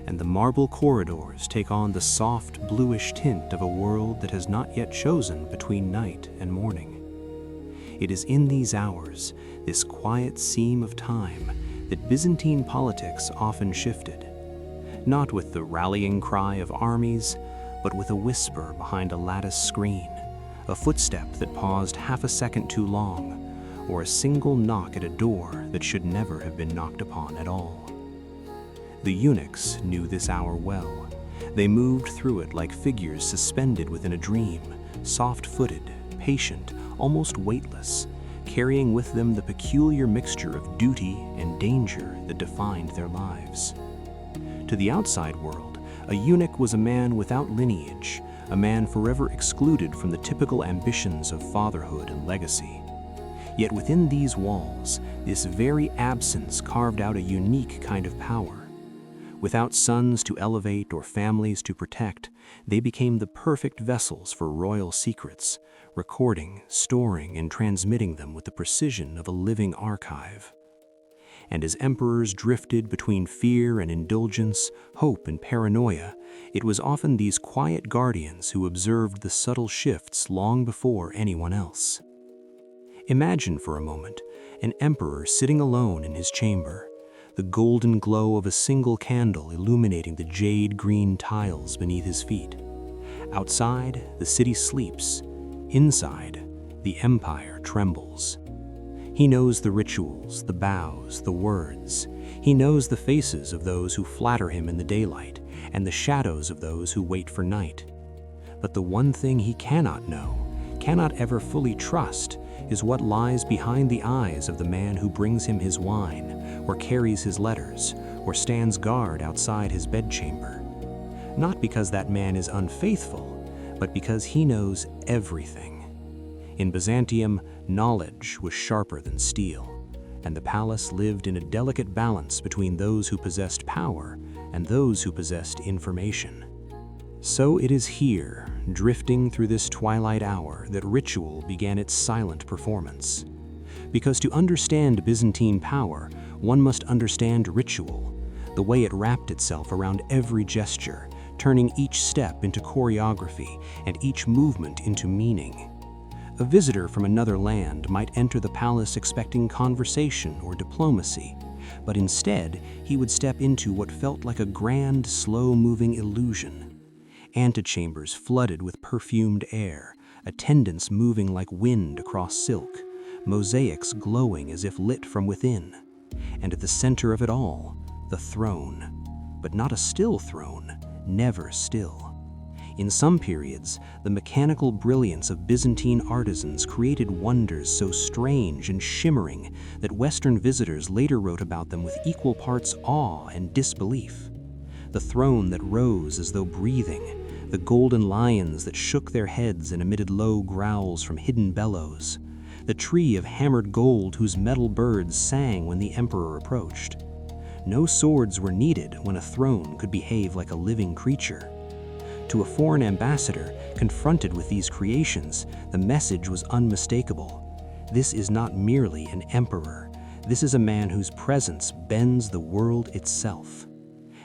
and the marble corridors take on the soft bluish tint of a world that has not yet chosen between night and morning. It is in these hours, this quiet seam of time, that Byzantine politics often shifted, not with the rallying cry of armies, but with a whisper behind a lattice screen, a footstep that paused half a second too long, or a single knock at a door that should never have been knocked upon at all. The eunuchs knew this hour well. They moved through it like figures suspended within a dream, soft-footed, patient, almost weightless, carrying with them the peculiar mixture of duty and danger that defined their lives. To the outside world, a eunuch was a man without lineage, a man forever excluded from the typical ambitions of fatherhood and legacy. Yet within these walls, this very absence carved out a unique kind of power. Without sons to elevate or families to protect, they became the perfect vessels for royal secrets, recording, storing, and transmitting them with the precision of a living archive. And as emperors drifted between fear and indulgence, hope and paranoia, it was often these quiet guardians who observed the subtle shifts long before anyone else. Imagine for a moment an emperor sitting alone in his chamber, the golden glow of a single candle illuminating the jade-green tiles beneath his feet. Outside, the city sleeps. Inside, the empire trembles. He knows the rituals, the bows, the words. He knows the faces of those who flatter him in the daylight and the shadows of those who wait for night. But the one thing he cannot know, cannot ever fully trust, is what lies behind the eyes of the man who brings him his wine, or carries his letters, or stands guard outside his bedchamber. Not because that man is unfaithful, but because he knows everything. In Byzantium, knowledge was sharper than steel, and the palace lived in a delicate balance between those who possessed power and those who possessed information. So it is here, drifting through this twilight hour, that ritual began its silent performance. Because to understand Byzantine power, one must understand ritual, the way it wrapped itself around every gesture, turning each step into choreography and each movement into meaning. A visitor from another land might enter the palace expecting conversation or diplomacy, but instead he would step into what felt like a grand, slow-moving illusion. Antechambers flooded with perfumed air, attendants moving like wind across silk, mosaics glowing as if lit from within. And at the center of it all, the throne. But not a still throne, never still. In some periods, the mechanical brilliance of Byzantine artisans created wonders so strange and shimmering that Western visitors later wrote about them with equal parts awe and disbelief. The throne that rose as though breathing, the golden lions that shook their heads and emitted low growls from hidden bellows, the tree of hammered gold whose metal birds sang when the emperor approached. No swords were needed when a throne could behave like a living creature. To a foreign ambassador confronted with these creations, the message was unmistakable. This is not merely an emperor. This is a man whose presence bends the world itself.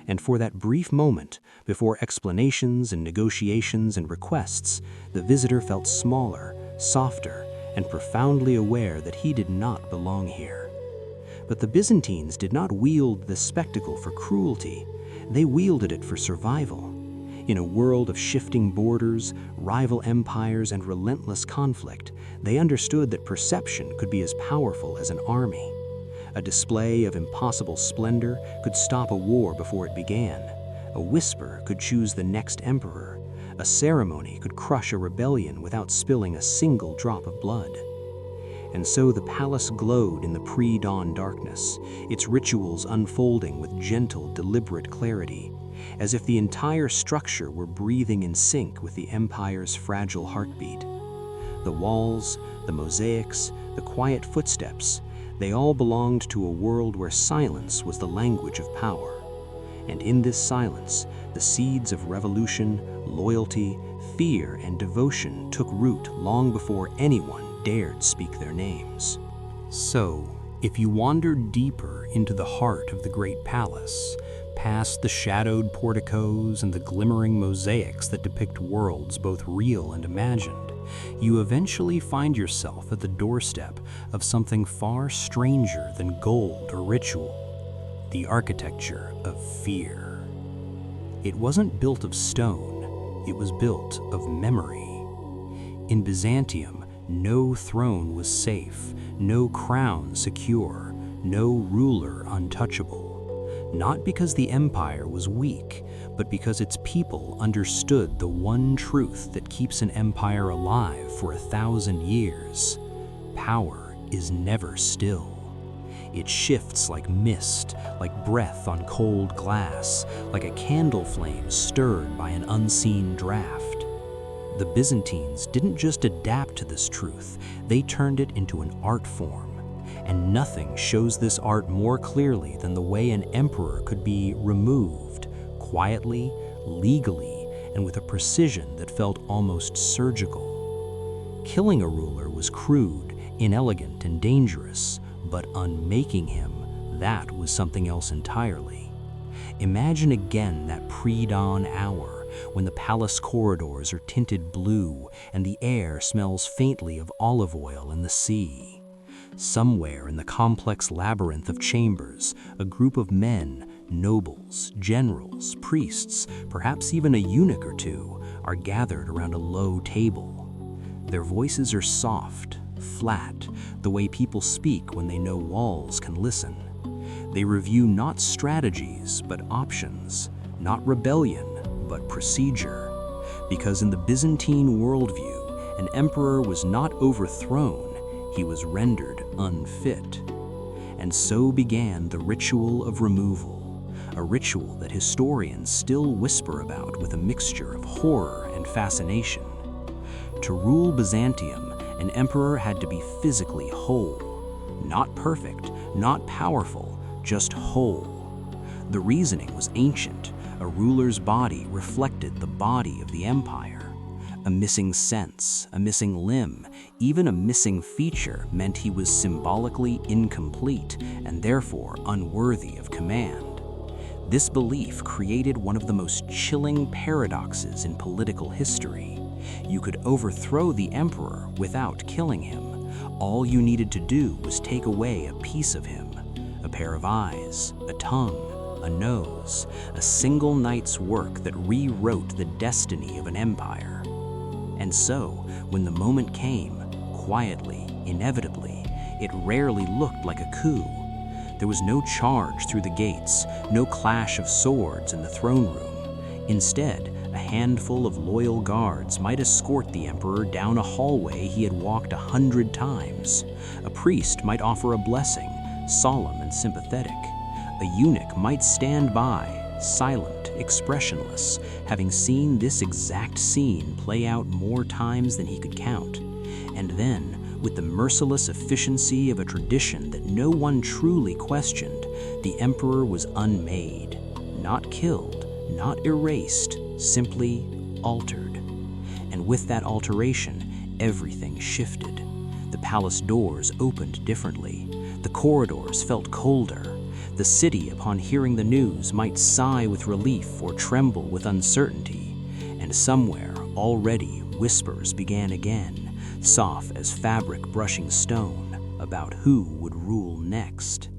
And for that brief moment, before explanations and negotiations and requests, the visitor felt smaller, softer, and profoundly aware that he did not belong here. But the Byzantines did not wield this spectacle for cruelty. They wielded it for survival. In a world of shifting borders, rival empires, and relentless conflict, they understood that perception could be as powerful as an army. A display of impossible splendor could stop a war before it began. A whisper could choose the next emperor. A ceremony could crush a rebellion without spilling a single drop of blood. And so the palace glowed in the pre-dawn darkness, its rituals unfolding with gentle, deliberate clarity, as if the entire structure were breathing in sync with the empire's fragile heartbeat. The walls, the mosaics, the quiet footsteps, they all belonged to a world where silence was the language of power. And in this silence, the seeds of revolution, loyalty, fear, and devotion took root long before anyone dared speak their names. So, if you wander deeper into the heart of the great palace, past the shadowed porticos and the glimmering mosaics that depict worlds both real and imagined, you eventually find yourself at the doorstep of something far stranger than gold or ritual: the architecture of fear. It wasn't built of stone, it was built of memory. In Byzantium, no throne was safe, no crown secure, no ruler untouchable. Not because the empire was weak, but because its people understood the one truth that keeps an empire alive for 1,000 years. Power is never still. It shifts like mist, like breath on cold glass, like a candle flame stirred by an unseen draft. The Byzantines didn't just adapt to this truth, they turned it into an art form. And nothing shows this art more clearly than the way an emperor could be removed, quietly, legally, and with a precision that felt almost surgical. Killing a ruler was crude, inelegant, and dangerous, but unmaking him, that was something else entirely. Imagine again that pre-dawn hour, when the palace corridors are tinted blue and the air smells faintly of olive oil and the sea. Somewhere in the complex labyrinth of chambers, a group of men, nobles, generals, priests, perhaps even a eunuch or two, are gathered around a low table. Their voices are soft, flat, the way people speak when they know walls can listen. They review not strategies, but options, not rebellion, but procedure. Because in the Byzantine worldview, an emperor was not overthrown, he was rendered unfit. And so began the ritual of removal, a ritual that historians still whisper about with a mixture of horror and fascination. To rule Byzantium, an emperor had to be physically whole. Not perfect, not powerful, just whole. The reasoning was ancient. A ruler's body reflected the body of the empire. A missing sense, a missing limb, even a missing feature meant he was symbolically incomplete and therefore unworthy of command. This belief created one of the most chilling paradoxes in political history. You could overthrow the emperor without killing him. All you needed to do was take away a piece of him, a pair of eyes, a tongue, a nose, a single night's work that rewrote the destiny of an empire. And so, when the moment came, quietly, inevitably, it rarely looked like a coup. There was no charge through the gates, no clash of swords in the throne room. Instead, a handful of loyal guards might escort the emperor down a hallway he had walked 100 times. A priest might offer a blessing, solemn and sympathetic. A eunuch might stand by, silent, expressionless, having seen this exact scene play out more times than he could count. And then, with the merciless efficiency of a tradition that no one truly questioned, the emperor was unmade, not killed, not erased, simply altered. And with that alteration, everything shifted. The palace doors opened differently. The corridors felt colder. The city, upon hearing the news, might sigh with relief or tremble with uncertainty. And somewhere, already, whispers began again, soft as fabric brushing stone, about who would rule next.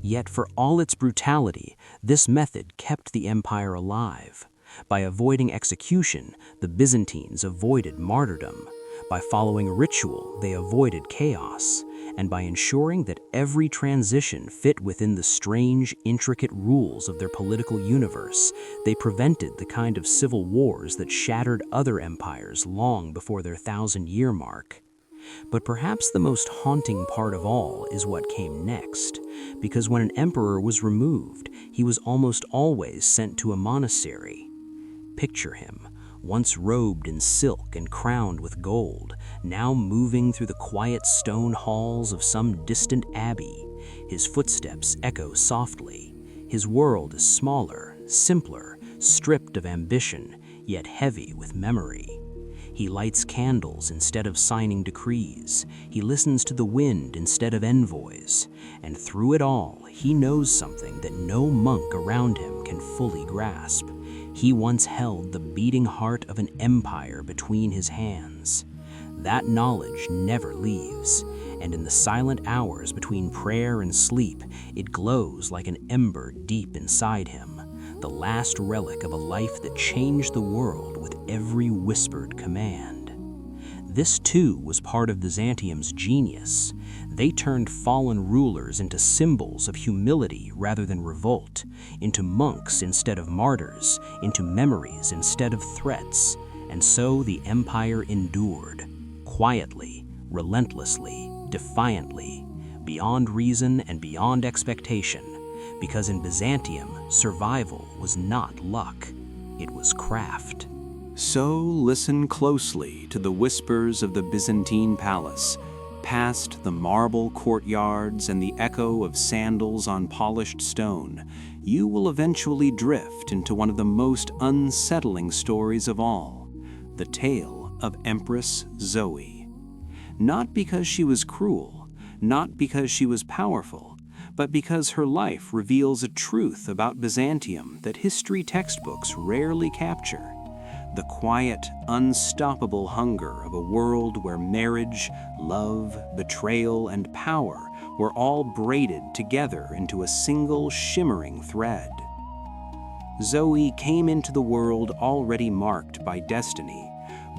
Yet for all its brutality, this method kept the empire alive. By avoiding execution, the Byzantines avoided martyrdom. By following ritual, they avoided chaos. And by ensuring that every transition fit within the strange, intricate rules of their political universe, they prevented the kind of civil wars that shattered other empires long before their 1,000-year mark. But perhaps the most haunting part of all is what came next, because when an emperor was removed, he was almost always sent to a monastery. Picture him, once robed in silk and crowned with gold, now moving through the quiet stone halls of some distant abbey. His footsteps echo softly. His world is smaller, simpler, stripped of ambition, yet heavy with memory. He lights candles instead of signing decrees. He listens to the wind instead of envoys. And through it all, he knows something that no monk around him can fully grasp. He once held the beating heart of an empire between his hands. That knowledge never leaves, and in the silent hours between prayer and sleep, it glows like an ember deep inside him, the last relic of a life that changed the world with every whispered command. This too was part of Byzantium's genius. They turned fallen rulers into symbols of humility rather than revolt, into monks instead of martyrs, into memories instead of threats. And so the empire endured, quietly, relentlessly, defiantly, beyond reason and beyond expectation, because in Byzantium, survival was not luck, it was craft. So listen closely to the whispers of the Byzantine palace, past the marble courtyards and the echo of sandals on polished stone. You will eventually drift into one of the most unsettling stories of all, the tale of Empress Zoe. Not because she was cruel, not because she was powerful, but because her life reveals a truth about Byzantium that history textbooks rarely capture. the quiet, unstoppable hunger of a world where marriage, love, betrayal, and power were all braided together into a single shimmering thread. Zoe came into the world already marked by destiny.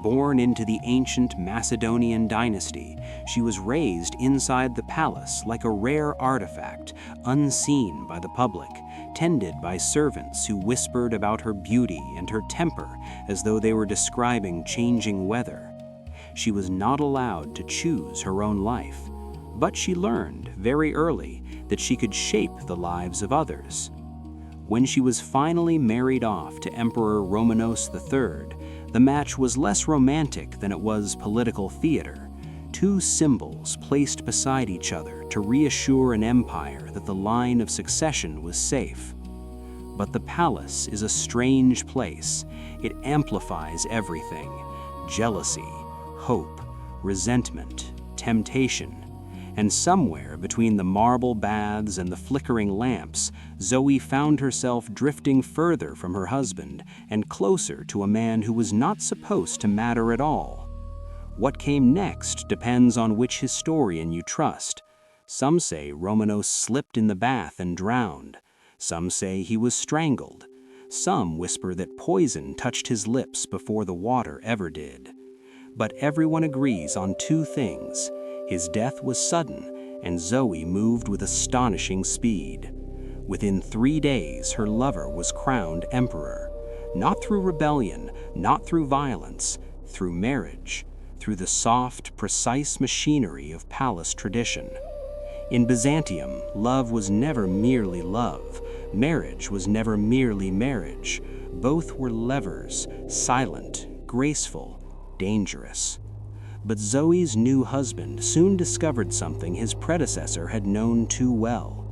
Born into the ancient Macedonian dynasty, she was raised inside the palace like a rare artifact, unseen by the public, tended by servants who whispered about her beauty and her temper as though they were describing changing weather. She was not allowed to choose her own life, but she learned very early that she could shape the lives of others. When she was finally married off to Emperor Romanos III, the match was less romantic than it was political theater. Two symbols placed beside each other to reassure an empire that the line of succession was safe. But the palace is a strange place. It amplifies everything: jealousy, hope, resentment, temptation. And somewhere between the marble baths and the flickering lamps, Zoe found herself drifting further from her husband and closer to a man who was not supposed to matter at all. What came next depends on which historian you trust. Some say Romanos slipped in the bath and drowned. Some say he was strangled. Some whisper that poison touched his lips before the water ever did. But everyone agrees on two things. His death was sudden, and Zoe moved with astonishing speed. Within 3 days, her lover was crowned emperor. Not through rebellion, not through violence, through marriage, through the soft, precise machinery of palace tradition. In Byzantium, love was never merely love. Marriage was never merely marriage. Both were levers, silent, graceful, dangerous. But Zoe's new husband soon discovered something his predecessor had known too well.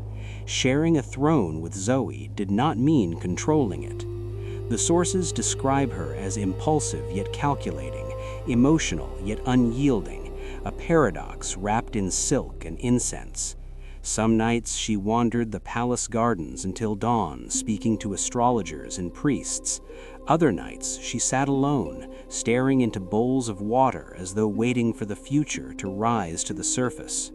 Sharing a throne with Zoe did not mean controlling it. The sources describe her as impulsive yet calculating, emotional yet unyielding, a paradox wrapped in silk and incense. Some nights she wandered the palace gardens until dawn, speaking to astrologers and priests. Other nights she sat alone, staring into bowls of water as though waiting for the future to rise to the surface.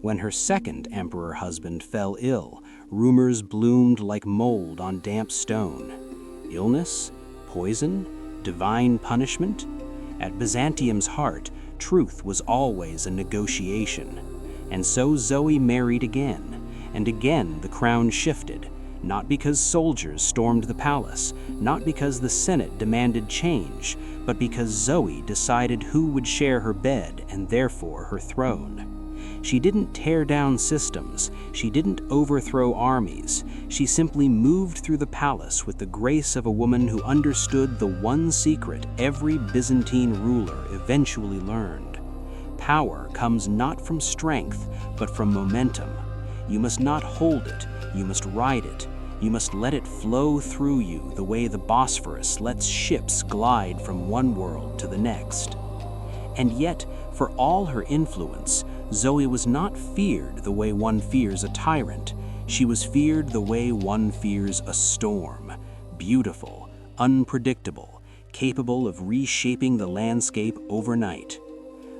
When her second emperor husband fell ill, rumors bloomed like mold on damp stone. Illness? Poison? Divine punishment? At Byzantium's heart, truth was always a negotiation. And so Zoe married again, and again the crown shifted. Not because soldiers stormed the palace, not because the Senate demanded change, but because Zoe decided who would share her bed and therefore her throne. She didn't tear down systems, she didn't overthrow armies, she simply moved through the palace with the grace of a woman who understood the one secret every Byzantine ruler eventually learned. Power comes not from strength, but from momentum. You must not hold it, you must ride it. You must let it flow through you the way the Bosphorus lets ships glide from one world to the next. And yet, for all her influence, Zoe was not feared the way one fears a tyrant. She was feared the way one fears a storm. Beautiful, unpredictable, capable of reshaping the landscape overnight.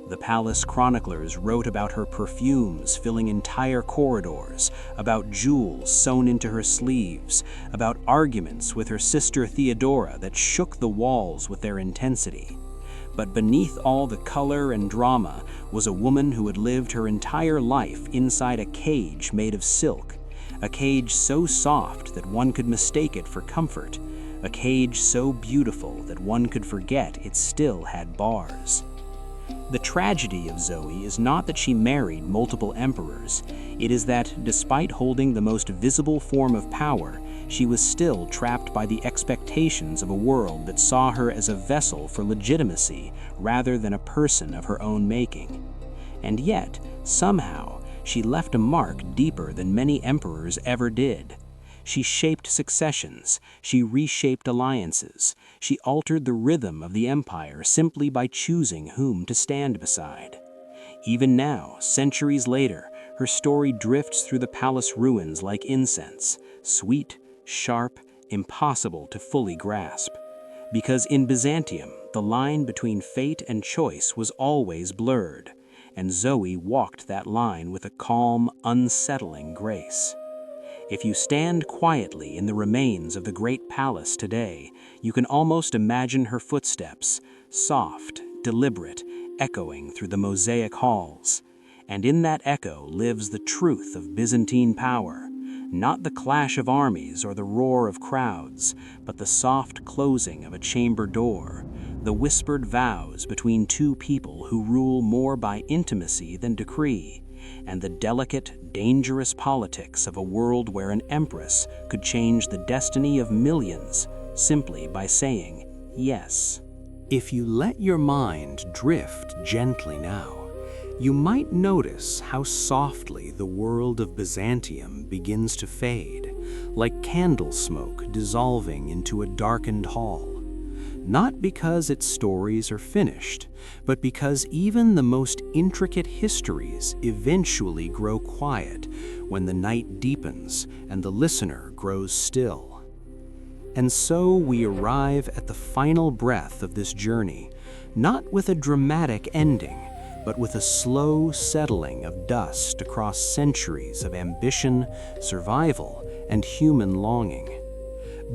The palace chroniclers wrote about her perfumes filling entire corridors, about jewels sewn into her sleeves, about arguments with her sister Theodora that shook the walls with their intensity. But beneath all the color and drama was a woman who had lived her entire life inside a cage made of silk, a cage so soft that one could mistake it for comfort, a cage so beautiful that one could forget it still had bars. The tragedy of Zoe is not that she married multiple emperors. It is that, despite holding the most visible form of power, she was still trapped by the expectations of a world that saw her as a vessel for legitimacy rather than a person of her own making. And yet, somehow, she left a mark deeper than many emperors ever did. She shaped successions, she reshaped alliances, she altered the rhythm of the empire simply by choosing whom to stand beside. Even now, centuries later, her story drifts through the palace ruins like incense, sweet, sharp, impossible to fully grasp. Because in Byzantium, the line between fate and choice was always blurred, and Zoe walked that line with a calm, unsettling grace. If you stand quietly in the remains of the great palace today, you can almost imagine her footsteps, soft, deliberate, echoing through the mosaic halls. And in that echo lives the truth of Byzantine power, not the clash of armies or the roar of crowds, but the soft closing of a chamber door, the whispered vows between two people who rule more by intimacy than decree, and the delicate, dangerous politics of a world where an empress could change the destiny of millions simply by saying yes. If you let your mind drift gently now, you might notice how softly the world of Byzantium begins to fade, like candle smoke dissolving into a darkened hall. Not because its stories are finished, but because even the most intricate histories eventually grow quiet when the night deepens and the listener grows still. And so we arrive at the final breath of this journey, not with a dramatic ending, but with a slow settling of dust across centuries of ambition, survival, and human longing.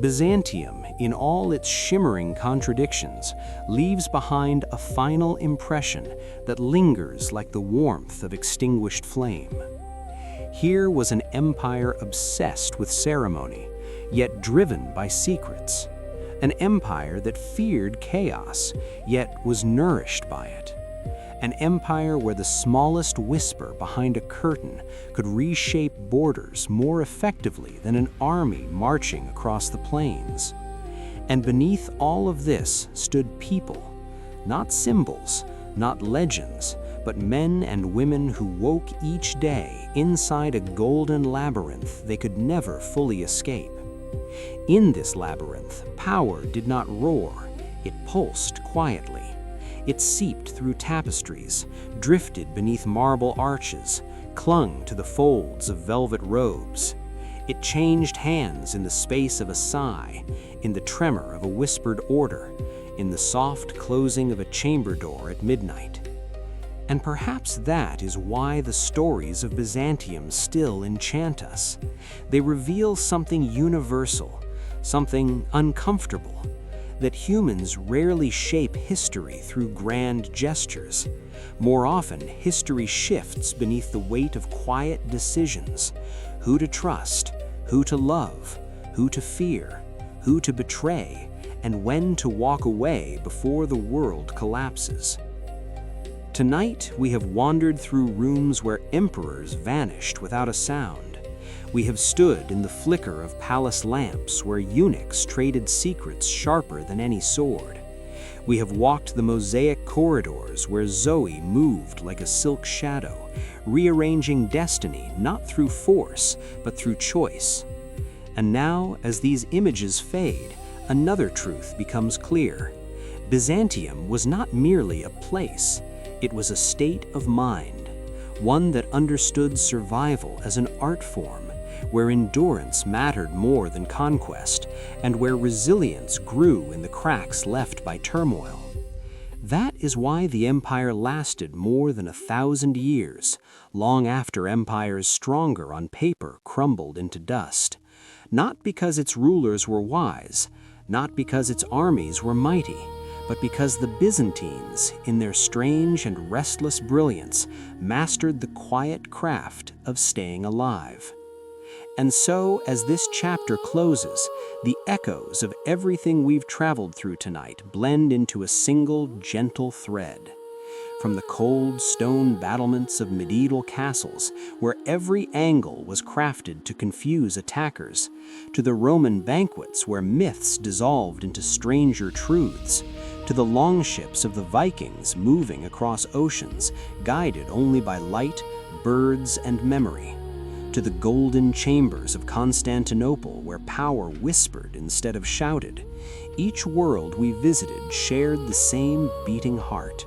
Byzantium, in all its shimmering contradictions, leaves behind a final impression that lingers like the warmth of extinguished flame. Here was an empire obsessed with ceremony, yet driven by secrets. An empire that feared chaos, yet was nourished by it. An empire where the smallest whisper behind a curtain could reshape borders more effectively than an army marching across the plains. And beneath all of this stood people, not symbols, not legends, but men and women who woke each day inside a golden labyrinth they could never fully escape. In this labyrinth, power did not roar, it pulsed quietly. It seeped through tapestries, drifted beneath marble arches, clung to the folds of velvet robes. It changed hands in the space of a sigh, in the tremor of a whispered order, in the soft closing of a chamber door at midnight. And perhaps that is why the stories of Byzantium still enchant us. They reveal something universal, something uncomfortable, that humans rarely shape history through grand gestures. More often, history shifts beneath the weight of quiet decisions: who to trust, who to love, who to fear, who to betray, and when to walk away before the world collapses. Tonight, we have wandered through rooms where emperors vanished without a sound. We have stood in the flicker of palace lamps where eunuchs traded secrets sharper than any sword. We have walked the mosaic corridors where Zoe moved like a silk shadow, rearranging destiny not through force, but through choice. And now, as these images fade, another truth becomes clear. Byzantium was not merely a place, it was a state of mind, one that understood survival as an art form, where endurance mattered more than conquest, and where resilience grew in the cracks left by turmoil. That is why the empire lasted more than 1,000 years, long after empires stronger on paper crumbled into dust. Not because its rulers were wise, not because its armies were mighty, but because the Byzantines, in their strange and restless brilliance, mastered the quiet craft of staying alive. And so, as this chapter closes, the echoes of everything we've traveled through tonight blend into a single, gentle thread. From the cold stone battlements of medieval castles, where every angle was crafted to confuse attackers, to the Roman banquets where myths dissolved into stranger truths, to the longships of the Vikings moving across oceans, guided only by light, birds, and memory, to the golden chambers of Constantinople where power whispered instead of shouted. Each world we visited shared the same beating heart,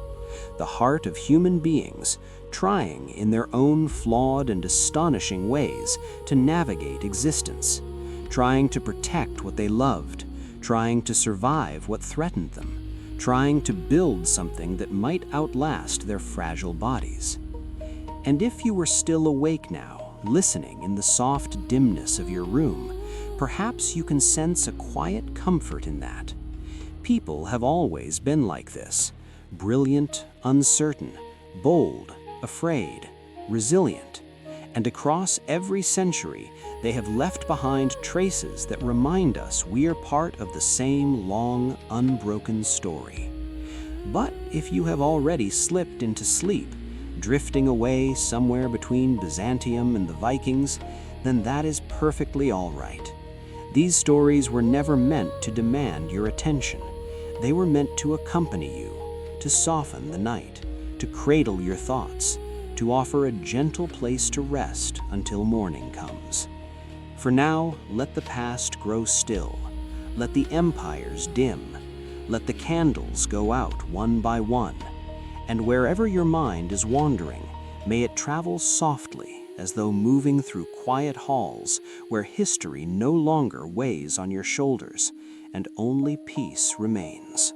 the heart of human beings trying in their own flawed and astonishing ways to navigate existence, trying to protect what they loved, trying to survive what threatened them, trying to build something that might outlast their fragile bodies. And if you were still awake now, listening in the soft dimness of your room, perhaps you can sense a quiet comfort in that. People have always been like this: brilliant, uncertain, bold, afraid, resilient. And across every century, they have left behind traces that remind us we are part of the same long, unbroken story. But if you have already slipped into sleep, drifting away somewhere between Byzantium and the Vikings, then that is perfectly all right. These stories were never meant to demand your attention. They were meant to accompany you, to soften the night, to cradle your thoughts, to offer a gentle place to rest until morning comes. For now, let the past grow still. Let the empires dim. Let the candles go out one by one. And wherever your mind is wandering, may it travel softly, as though moving through quiet halls where history no longer weighs on your shoulders and only peace remains.